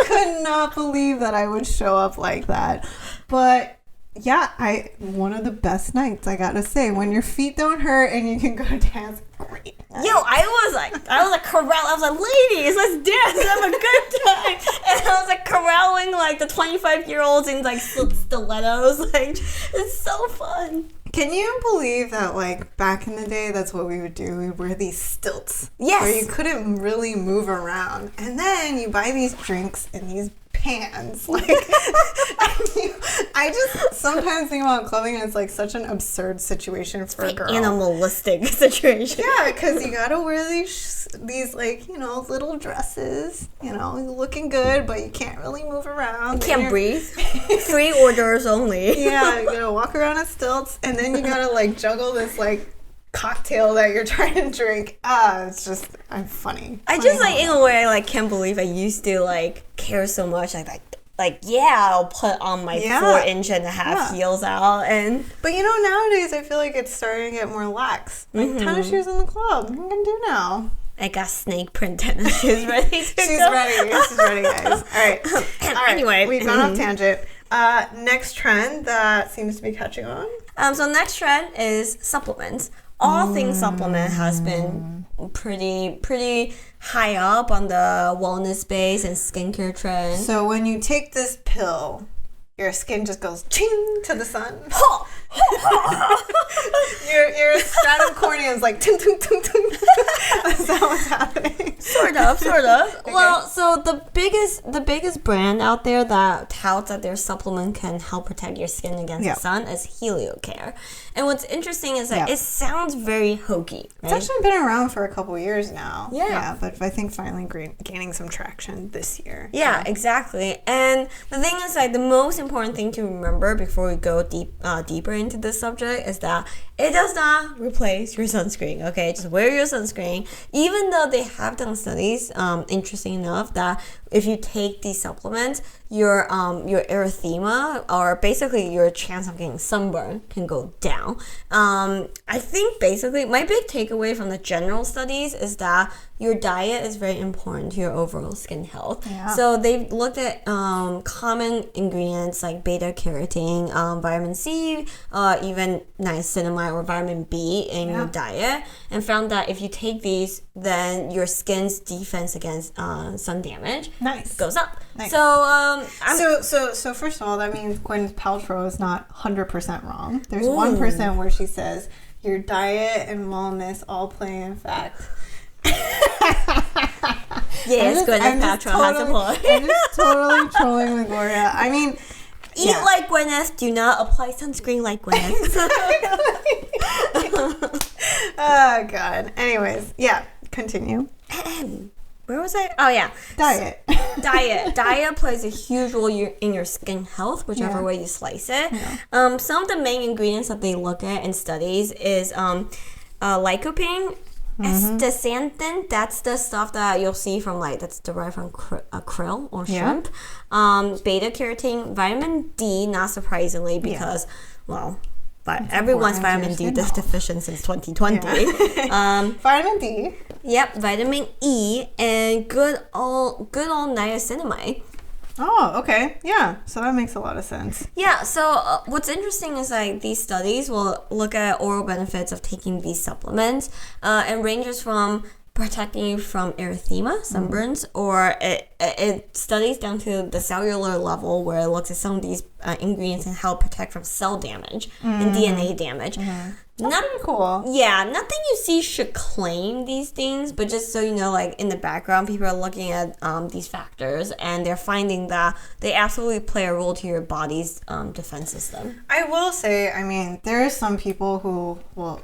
Could not believe that I would show up like that. But yeah, one of the best nights, I gotta say. When your feet don't hurt and you can go dance, great. Yo, I was like corral. I was like, ladies, let's dance, have a good time. And I was like corralling like the 25-year-olds in like stilettos. Like, it's so fun. Can you believe that, like, back in the day, that's what we would do? We would wear these stilts. Yes. Where you couldn't really move around. And then you buy these drinks in these pans. Like, I just sometimes think about clubbing and it's, like, such an absurd situation for a girl. Animalistic situation. Yeah, because you gotta wear these like, little dresses. Looking good, but you can't really move around. You can't breathe. 3 orders only. Yeah, you gotta walk around on stilts, and then you gotta like juggle this like cocktail that you're trying to drink. It's just, I'm funny. I just like, in a way, I like can't believe I used to like care so much. I'll put on my 4.5-inch heels out, and but nowadays I feel like it's starting to get more lax. Like tennis shoes in the club, what can do now? I got snake print tennis shoes ready to She's ready, guys. All right. Anyway, we've gone off tangent. Next trend that seems to be catching on. So next trend is supplements. All things supplement has been pretty high up on the wellness space and skincare trend. So when you take this pill, your skin just goes ching to the sun. your stratum cornea is like ting ting ting ting. That's not what's happening. Sort of. Okay. Well, so the biggest brand out there that touts that their supplement can help protect your skin against the sun is Heliocare. And what's interesting is that it sounds very hokey. Right? It's actually been around for a couple years now. Yeah, but I think finally gaining some traction this year. Yeah, exactly. And the thing is, like, the most important thing to remember before we go deeper into this subject is that it does not replace your sunscreen. Okay, just wear your sunscreen. Even though they have done studies, interesting enough, that if you take these supplements, your erythema, or basically your chance of getting sunburn, can go down. I think basically my big takeaway from the general studies is that your diet is very important to your overall skin health. Yeah. So they've looked at common ingredients like beta carotene, vitamin C, even niacinamide or vitamin B in your diet, and found that if you take these, then your skin's defense against sun damage goes up. Nice. So first of all, that means Gwyneth Paltrow is not 100% wrong. There's 1% where she says your diet and wellness all play in fact. Yes, Gwyneth Paltrow has a point. I'm just totally trolling Gloria. I mean, eat like Gwyneth, do not apply sunscreen like Gwyneth. Oh God. Anyways, yeah, continue. Where was I? Oh yeah, diet. Diet plays a huge role in your skin health, whichever way you slice it. Yeah. Some of the main ingredients that they look at in studies is lycopene. Astaxanthin, that's the stuff that you'll see from that's derived from krill or shrimp. Beta carotene, vitamin D, not surprisingly, because but everyone's vitamin D is deficient since 2020. Yeah. Vitamin D. Yep, vitamin E, and good old niacinamide. Oh, okay. Yeah. So that makes a lot of sense. Yeah. So what's interesting is these studies will look at oral benefits of taking these supplements, and ranges from protecting you from erythema, sunburns, or it studies down to the cellular level where it looks at some of these ingredients and how to protect from cell damage and DNA damage. That's pretty cool. Yeah, nothing you see should claim these things, but just so you know, in the background, people are looking at these factors, and they're finding that they absolutely play a role to your body's defense system. I will say, I mean, there are some people who will,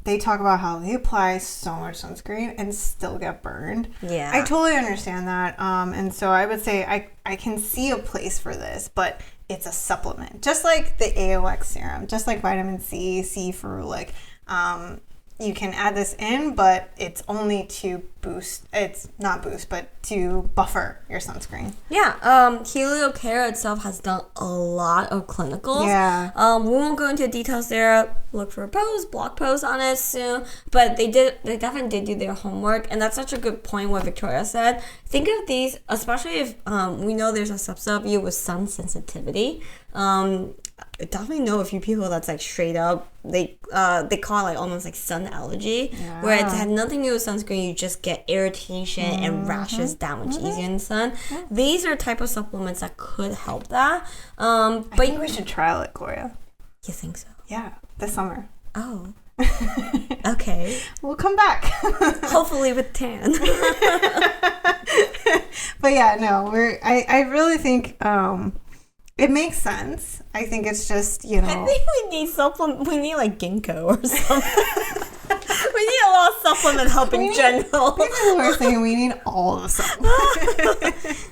they talk about how they apply so much sunscreen and still get burned. Yeah. I totally understand that. And so I would say I can see a place for this, but it's a supplement. Just like the AOX serum, just like vitamin C, ferulic. You can add this in, but it's only to boost. It's not boost, but to buffer your sunscreen. Yeah. Heliocare itself has done a lot of clinicals. Yeah. We won't go into details there. Look for a blog post on it soon. But they definitely did do their homework, and that's such a good point what Victoria said. Think of these, especially if we know there's a subset of you with sun sensitivity. I definitely know a few people that's straight up they call it almost sun allergy, where it had nothing to do with sunscreen. You just get irritation and rashes that much easier in the sun. These are type of supplements that could help that. I think we should trial it, Gloria. You think so? Yeah, this summer. Oh. Okay. We'll come back. Hopefully with tan. But yeah, no, I really think it makes sense. I think it's just, I think we need supplement. We need ginkgo or something. We need a lot of supplement help in general. People are saying we need all of the supplements.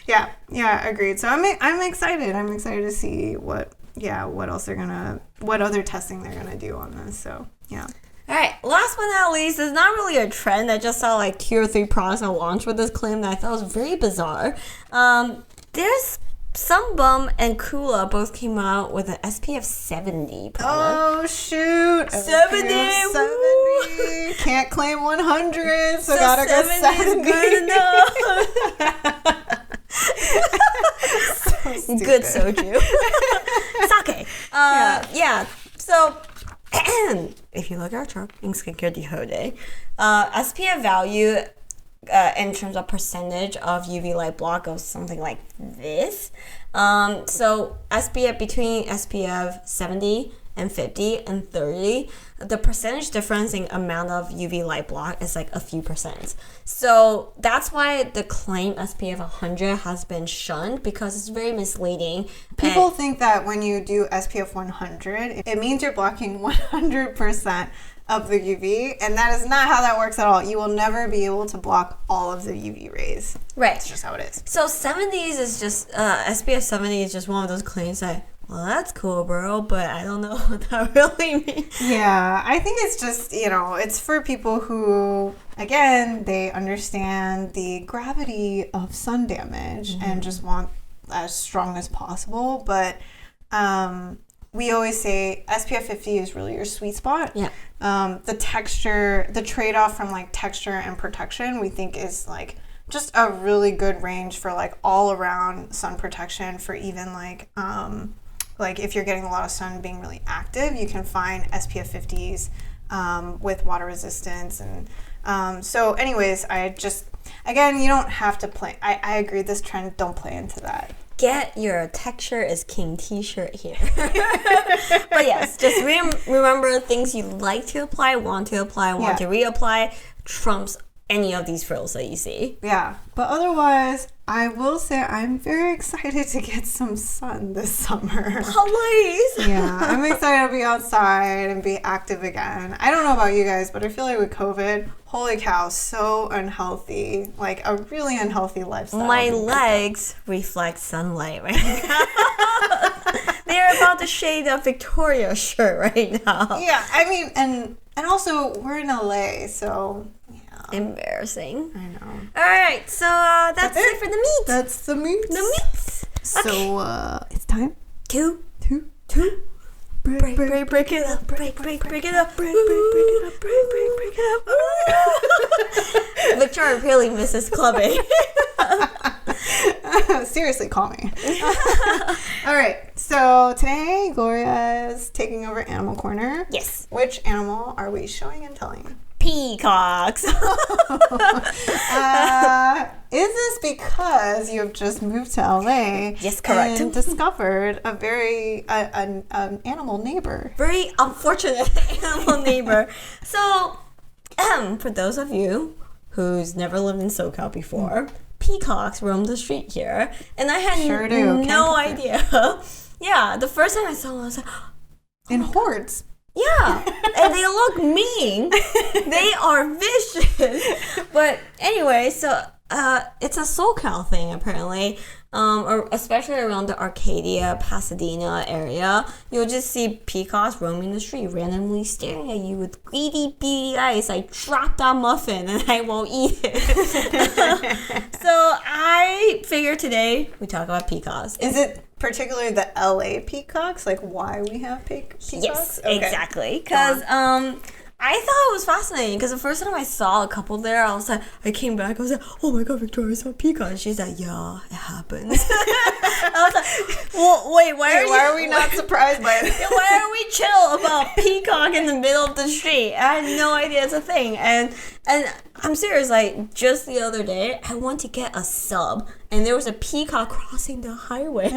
Yeah, agreed. So I'm excited. I'm excited to see what other testing they're gonna do on this. So yeah. All right, last but not least, it's not really a trend. I just saw 2 or 3 products at launch with this claim that I thought was very bizarre. There's Sunbum and Kula both came out with an SPF 70 product. Oh shoot! 70! 70! Can't claim 100, so gotta go 70. Is good enough. So good soju. Sake. Yeah. So, if you look at our chart in Skincare Decoded, SPF value in terms of percentage of UV light block goes something like this. So SPF between SPF 70 and 50 and 30, the percentage difference in amount of UV light block is a few percent. So that's why the claim SPF 100 has been shunned, because it's very misleading. People think that when you do SPF 100, it means you're blocking 100% of the UV, and that is not how that works at all. You will never be able to block all of the UV rays. Right. That's just how it is. So 70s is just, SPF 70 is just one of those claims that well, that's cool, bro, but I don't know what that really means. Yeah, I think it's just, it's for people who, again, they understand the gravity of sun damage and just want as strong as possible. But we always say SPF 50 is really your sweet spot. Yeah. The texture, the trade-off from like texture and protection, we think is like just a really good range for like all around sun protection for even like if you're getting a lot of sun being really active, you can find SPF 50s with water resistance. And so anyways, again, you don't have to play. I agree with this trend. Don't play into that. Get your texture is king t-shirt here. But yes, just remember things you like to apply, want to reapply trumps any of these frills that you see. Yeah, but otherwise, I will say I'm very excited to get some sun this summer. Please. Yeah, I'm excited to be outside and be active again. I don't know about you guys, but I feel like with COVID, holy cow, so unhealthy. Like a really unhealthy lifestyle. My legs reflect sunlight right now. They're about the shade of Victoria shirt right now. Yeah, I mean, and also we're in LA, so yeah. Embarrassing. I know. All right, so that's it for the meat. That's the meat. The meats. So it's time to break it up, break it up, break it up. Victoria really misses clubbing. Seriously, call me. All right, so today Gloria is taking over Animal Corner. Yes. Which animal are we showing and telling? Peacocks. Is this because you have just moved to LA? Yes, correct. And discovered a very an animal neighbor. Very unfortunate animal neighbor. So, for those of you who's never lived in SoCal before, peacocks roam the street here, and I had no idea. Yeah, the first time I saw them, I was like, in hordes. Yeah, and they look mean. They are vicious. But anyway, so it's a SoCal thing apparently, or especially around the Arcadia, Pasadena area. You'll just see peacocks roaming the street, randomly staring at you with greedy, beady eyes. Like, drop that muffin and I won't eat it. So I figured today we talk about peacocks. Is it particularly the LA peacocks, like why we have peacocks? Yes, okay. Exactly. Because I thought it was fascinating because the first time I saw a couple there, I came back, I was like, oh my god, Victoria saw a peacock. And she's like, yeah, it happens. I was like, well, wait, why are we not surprised by it? Why are we chill about peacock in the middle of the street? I had no idea it's a thing. And I'm serious, like just the other day, I went to get a sub and there was a peacock crossing the highway. And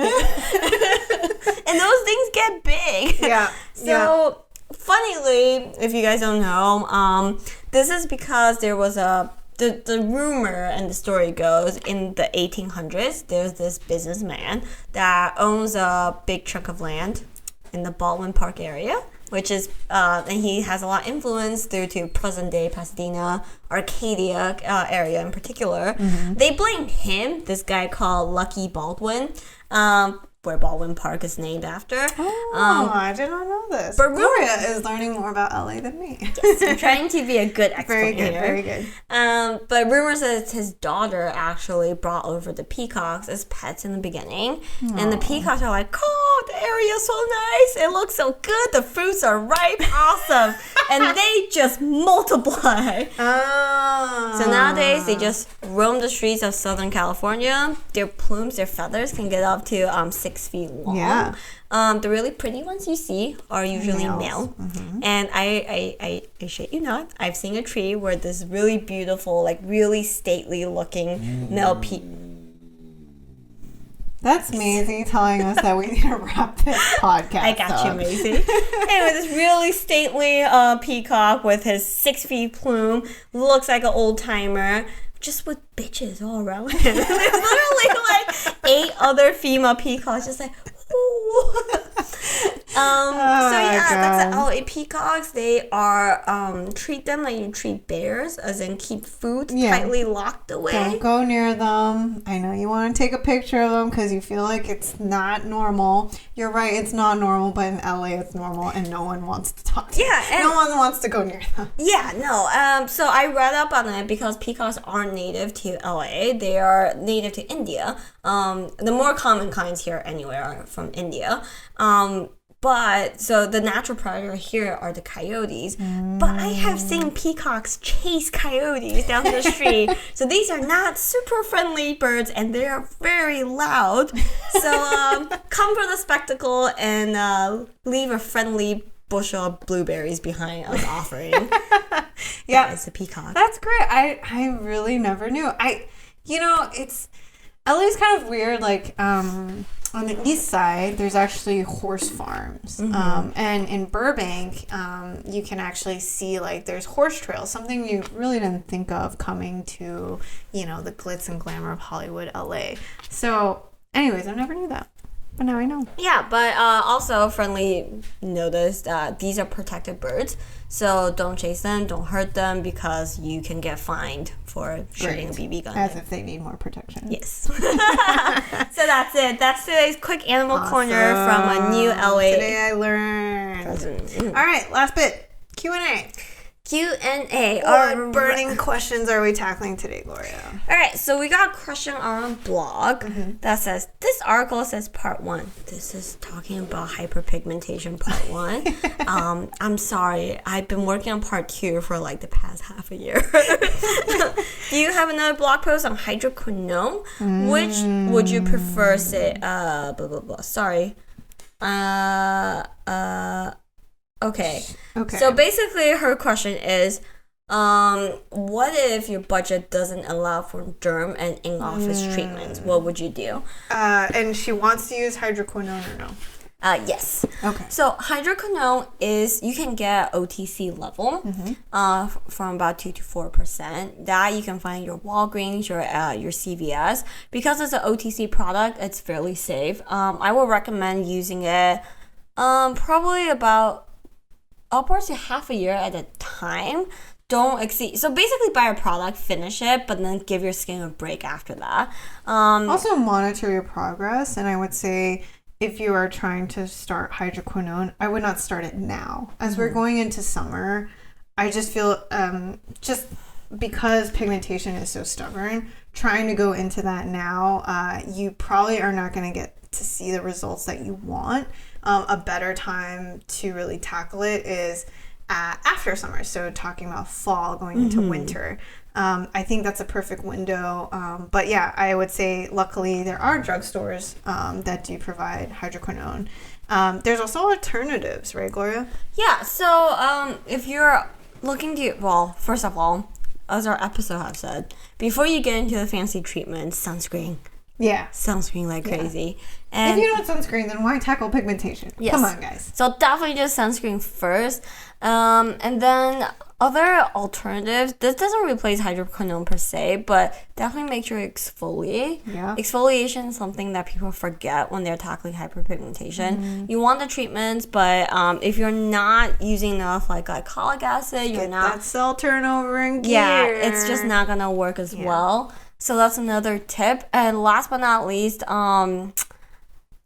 those things get big. Yeah. So funnily, if you guys don't know, this is because there was the rumor and the story goes in the 1800s, there's this businessman that owns a big chunk of land in the Baldwin Park area, which is, and he has a lot of influence through to present day Pasadena, Arcadia area in particular. Mm-hmm. They blame him, this guy called Lucky Baldwin, where Baldwin Park is named after. Oh, I did not know this. But Gloria is learning more about LA than me. Yes, I'm trying to be a good expert Very good, here. very good. But rumors that his daughter actually brought over the peacocks as pets in the beginning. Aww. And the peacocks are like, oh, the area's so nice. It looks so good. The fruits are ripe. Awesome. And they just multiply. Oh. So nowadays, they just roam the streets of Southern California. Their plumes, their feathers can get up to 6 feet long. Yeah. The really pretty ones you see are usually male. Mm-hmm. And I shit you not, I've seen a tree where this really beautiful, like really stately looking male That's Maisie telling us that we need to wrap this podcast I got you, Maisie. Anyway, this really stately peacock with his 6 feet plume looks like an old timer. Just with bitches all around him. There's literally like 8 other female peacocks just like, ooh. That's the LA peacocks. They are treat them like you treat bears, as in keep food tightly locked away. Don't go near them. I know you want to take a picture of them because you feel like it's not normal. You're right, it's not normal, but in LA it's normal, and no one wants to talk to them. And no one wants to go near them. Yeah, no. So I read up on it because peacocks aren't native to LA. They are native to India. The more common kinds here anyway are from India. But so the natural predator here are the coyotes. But I have seen peacocks chase coyotes down the street. So these are not super friendly birds, and they are very loud. So come for the spectacle and leave a friendly bushel of blueberries behind us offering. It's a peacock. That's great. I really never knew. It's LA's kind of weird. Like on the east side, there's actually horse farms. And in Burbank, you can actually see like there's horse trails, something you really didn't think of coming to, the glitz and glamour of Hollywood, LA. So anyways, I never knew that. But now I know. Yeah, but also friendly notice that these are protected birds. So don't chase them, don't hurt them, because you can get fined for shooting a BB gun. As if they need more protection. Yes. So that's it. That's today's quick animal corner from a new LA. Today I learned. All right, last bit. Q&A. Q&A. What burning questions are we tackling today, Gloria? All right, so we got a question on our blog that says, this article says part 1. This is talking about hyperpigmentation part 1. I'm sorry, I've been working on part 2 for like the past half a year. Do you have another blog post on hydroquinone? Which would you prefer, say, blah, blah, blah. Sorry. Okay. So basically her question is, what if your budget doesn't allow for derm and in-office treatments? What would you do? And she wants to use hydroquinone or no? Yes. Okay. So hydroquinone is, you can get OTC level from about 2 to 4%. That you can find your Walgreens, your CVS. Because it's an OTC product, it's fairly safe. I would recommend using it probably about upwards to half a year at a time. Don't exceed. So basically buy a product, finish it, but then give your skin a break after that. Also monitor your progress, and I would say if you are trying to start hydroquinone, I would not start it now. As we're going into summer, I just feel just because pigmentation is so stubborn, trying to go into that now, you probably are not going to get to see the results that you want. A better time to really tackle it is after summer. So talking about fall going into winter. I think that's a perfect window. But yeah, I would say luckily there are drugstores that do provide hydroquinone. There's also alternatives, right, Gloria? Yeah, so if you're looking to, well, first of all, as our episode has said, before you get into the fancy treatments, sunscreen. Yeah. Sunscreen like crazy. And if you don't sunscreen, then why tackle pigmentation? Yes. Come on, guys. So definitely do sunscreen first. And then other alternatives, this doesn't replace hydroquinone per se, but definitely make sure you exfoliate. Yeah. Exfoliation is something that people forget when they're tackling hyperpigmentation. You want the treatments, but if you're not using enough like glycolic acid, you're not... that cell turnover in gear. Yeah, it's just not going to work as well. So that's another tip. And last but not least,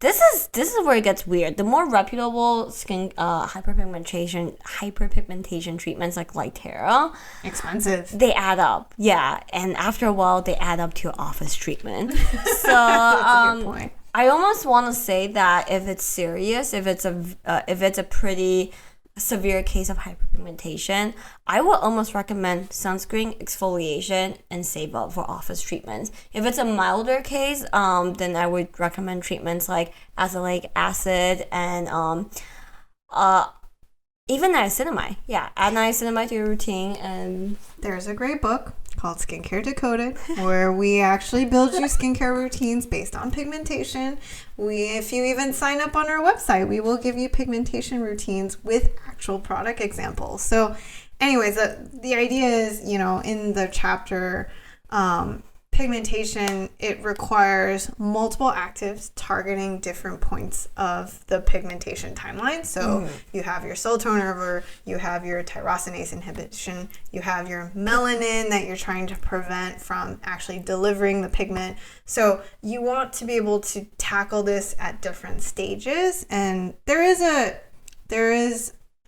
this is where it gets weird. The more reputable skin hyperpigmentation treatments like Lytera, expensive. They add up. Yeah, and after a while they add up to an office treatment. So that's a good point. I almost want to say that if it's serious, if it's a pretty severe case of hyperpigmentation, I would almost recommend sunscreen, exfoliation, and save up for office treatments. If it's a milder case, then I would recommend treatments like azelaic acid and even niacinamide. Yeah, add niacinamide to your routine. And there's a great book called Skincare Decoded, where we actually build you skincare routines based on pigmentation. If you even sign up on our website, we will give you pigmentation routines with actual product examples. So anyways, the idea is, in the chapter, hyperpigmentation, it requires multiple actives targeting different points of the pigmentation timeline. So you have your cell turnover, you have your tyrosinase inhibition, you have your melanin that you're trying to prevent from actually delivering the pigment. So you want to be able to tackle this at different stages, and there is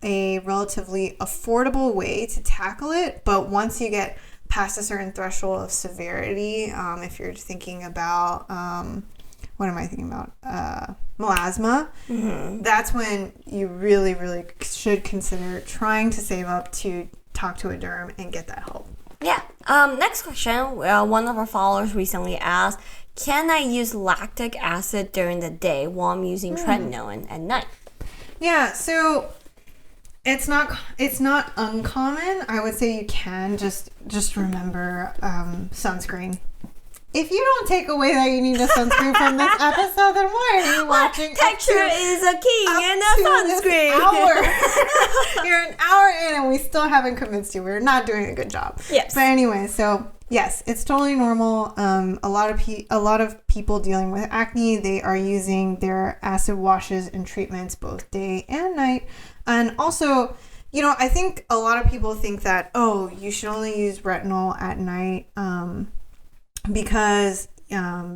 a relatively affordable way to tackle it, but once you get past a certain threshold of severity, if you're thinking about, what am I thinking about? Melasma, that's when you really, really should consider trying to save up to talk to a derm and get that help. Yeah. Next question. One of our followers recently asked, can I use lactic acid during the day while I'm using tretinoin at night? Yeah, so it's not uncommon. I would say you can just remember sunscreen. If you don't take away that you need a sunscreen from this episode, then why are you watching? Texture is a key in a sunscreen. You're an hour in and we still haven't convinced you. We're not doing a good job. Yes. But anyway, so yes, it's totally normal. A lot of people dealing with acne, they are using their acid washes and treatments both day and night. And also, I think a lot of people think that, you should only use retinol at night because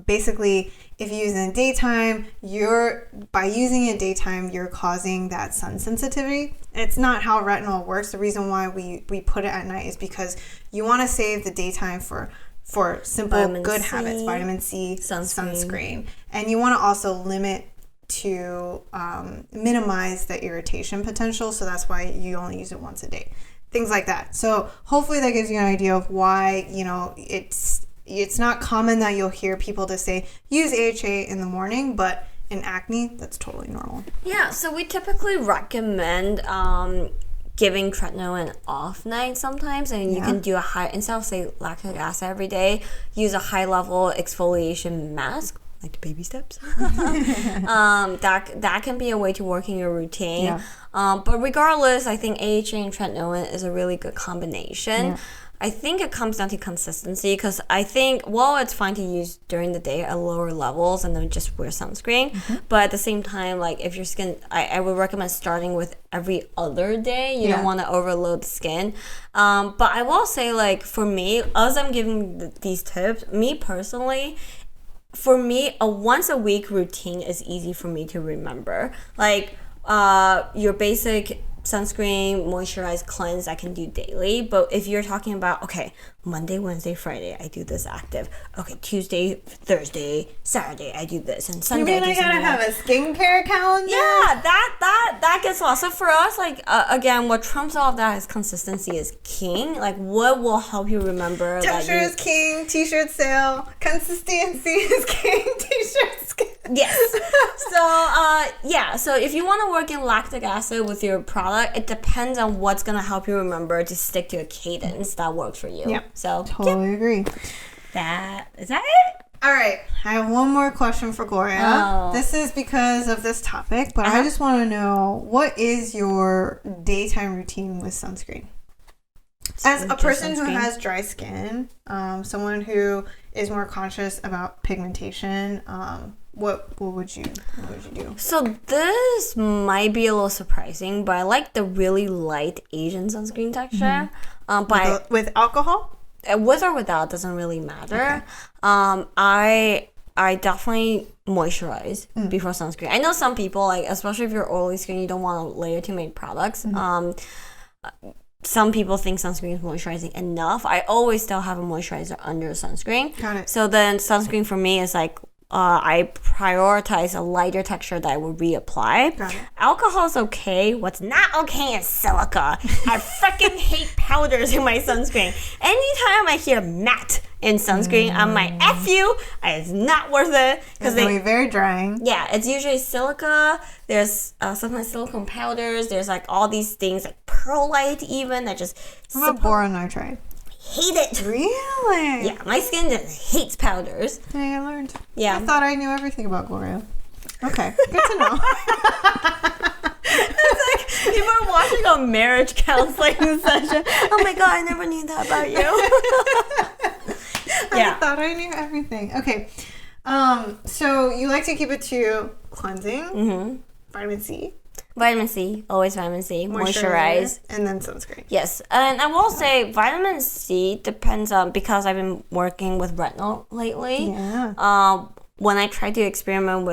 basically if you use it in daytime, by using it daytime, you're causing that sun sensitivity. It's not how retinol works. The reason why we put it at night is because you want to save the daytime for simple habits, vitamin C, sunscreen. And you want to also limit to minimize the irritation potential. So that's why you only use it once a day. Things like that. So hopefully that gives you an idea of why, it's not common that you'll hear people to say, use AHA in the morning, but in acne, that's totally normal. Yeah, so we typically recommend giving tretinoin off night sometimes, and you can do a high, instead of say lactic acid every day, use a high level exfoliation mask, like the baby steps. That can be a way to work in your routine. Yeah. But regardless, I think AHA and tretinoin is a really good combination. Yeah. I think it comes down to consistency, because I think, it's fine to use during the day at lower levels and then just wear sunscreen. But at the same time, like if your skin, I would recommend starting with every other day. You don't want to overload the skin. But I will say, like for me, as I'm giving these tips, me personally, for me, a once a week routine is easy for me to remember. Like your basic sunscreen, moisturize, cleanse, I can do daily. But if you're talking about, okay, Monday, Wednesday, Friday, I do this active. Okay, Tuesday, Thursday, Saturday, I do this. And Sunday, I gotta have a skincare calendar? Yeah, that gets lost. So for us, like, again, what trumps all of that is consistency is king. Like, what will help you remember? Texture is king, t-shirt sale. Consistency is king, t-shirt sale. Yes. So if you want to work in lactic acid with your product, it depends on what's going to help you remember to stick to a cadence that works for you. Yeah. So totally agree. Is that it? All right. I have one more question for Gloria. Oh. This is because of this topic, but I just want to know, what is your daytime routine with sunscreen? As a person who has dry skin, someone who is more conscious about pigmentation, what would you do? So this might be a little surprising, but I like the really light Asian sunscreen texture. With alcohol? With or without doesn't really matter. Okay. I definitely moisturize before sunscreen. I know some people, like, especially if you're oily skin, you don't want to layer too many products. Some people think sunscreen is moisturizing enough. I always still have a moisturizer under sunscreen. Got it. So then sunscreen for me is like, I prioritize a lighter texture that I will reapply. Got it. Alcohol is okay. What's not okay is silica. I freaking hate powders in my sunscreen. Anytime I hear matte in sunscreen, I'm like, F you. It's not worth it. Because they be very drying. Yeah, it's usually silica. There's sometimes silicone powders. There's like all these things, like perlite even, that just... What about boron nitride? Hate it. Really? Yeah, my skin just hates powders. I learned. Yeah. I thought I knew everything about Gloria. Okay, good to know. It's like people are watching a marriage counseling session. Oh my god, I never knew that about you. Yeah. I thought I knew everything. Okay. So you like to keep it to cleansing, vitamin C. Vitamin C, always vitamin C. Moisturize. And then sunscreen. Yes. And I will say vitamin C depends on, because I've been working with retinol lately. Yeah. When I try to experiment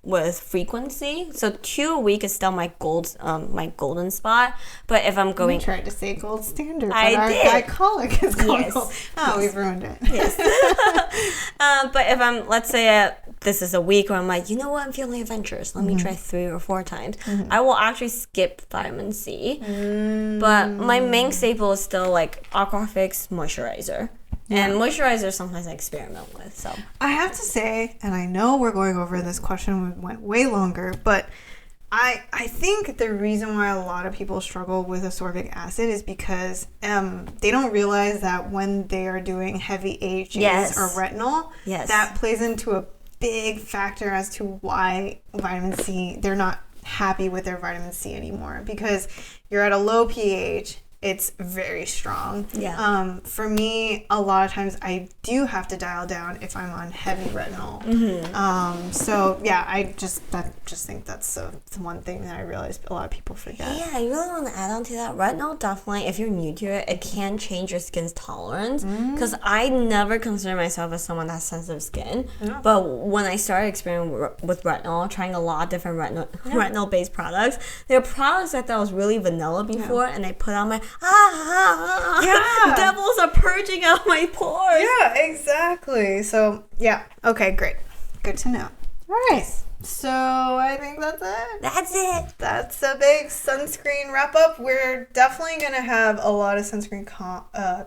with frequency, so 2 a week is still my golden spot. But if I'm going, You tried to say gold standard, but I our did. glycolic is called Yes. gold. Oh, we've ruined it. Yes. But if I'm, let's say this is a week where I'm like, you know what, I'm feeling adventurous. Let me try 3 or 4 times. I will actually skip vitamin C. But my main staple is still like Aquafix moisturizer. And moisturizer sometimes I experiment with. So I have to say, and I know we're going over this question, we went way longer, but I think the reason why a lot of people struggle with ascorbic acid is because they don't realize that when they are doing heavy AHAs or retinol, that plays into a big factor as to why vitamin C, they're not happy with their vitamin C anymore, because you're at a low pH. It's very strong. Yeah. For me, a lot of times I do have to dial down if I'm on heavy retinol. So yeah, I just think that's the one thing that I realized a lot of people forget. Yeah, I really want to add on to that. Retinol definitely, if you're new to it, it can change your skin's tolerance. Because I never consider myself as someone that has sensitive skin. But when I started experimenting with retinol, trying a lot of different retinol-based products, there are products I thought was really vanilla before, and I put on my devils are purging out my pores. Yeah, exactly. So yeah, okay, great, good to know. All right, so I think that's it. That's it. That's a big sunscreen wrap up. We're definitely gonna have a lot of sunscreen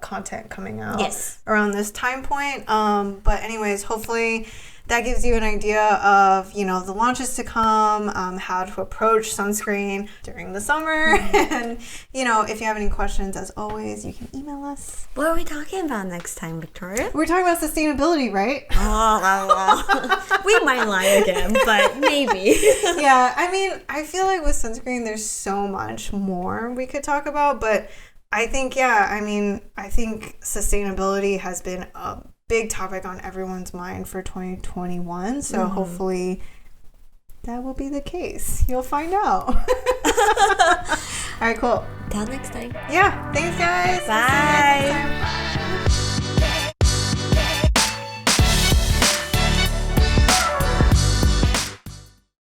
content coming out around this time point. But anyways, hopefully that gives you an idea of, the launches to come, how to approach sunscreen during the summer. And, if you have any questions, as always, you can email us. What are we talking about next time, Victoria? We're talking about sustainability, right? We might lie again, but maybe. Yeah, I feel like with sunscreen, there's so much more we could talk about. But I think, I think sustainability has been a big topic on everyone's mind for 2021, so hopefully that will be the case. You'll find out. All right, cool. Till next time. Yeah, thanks guys. Bye.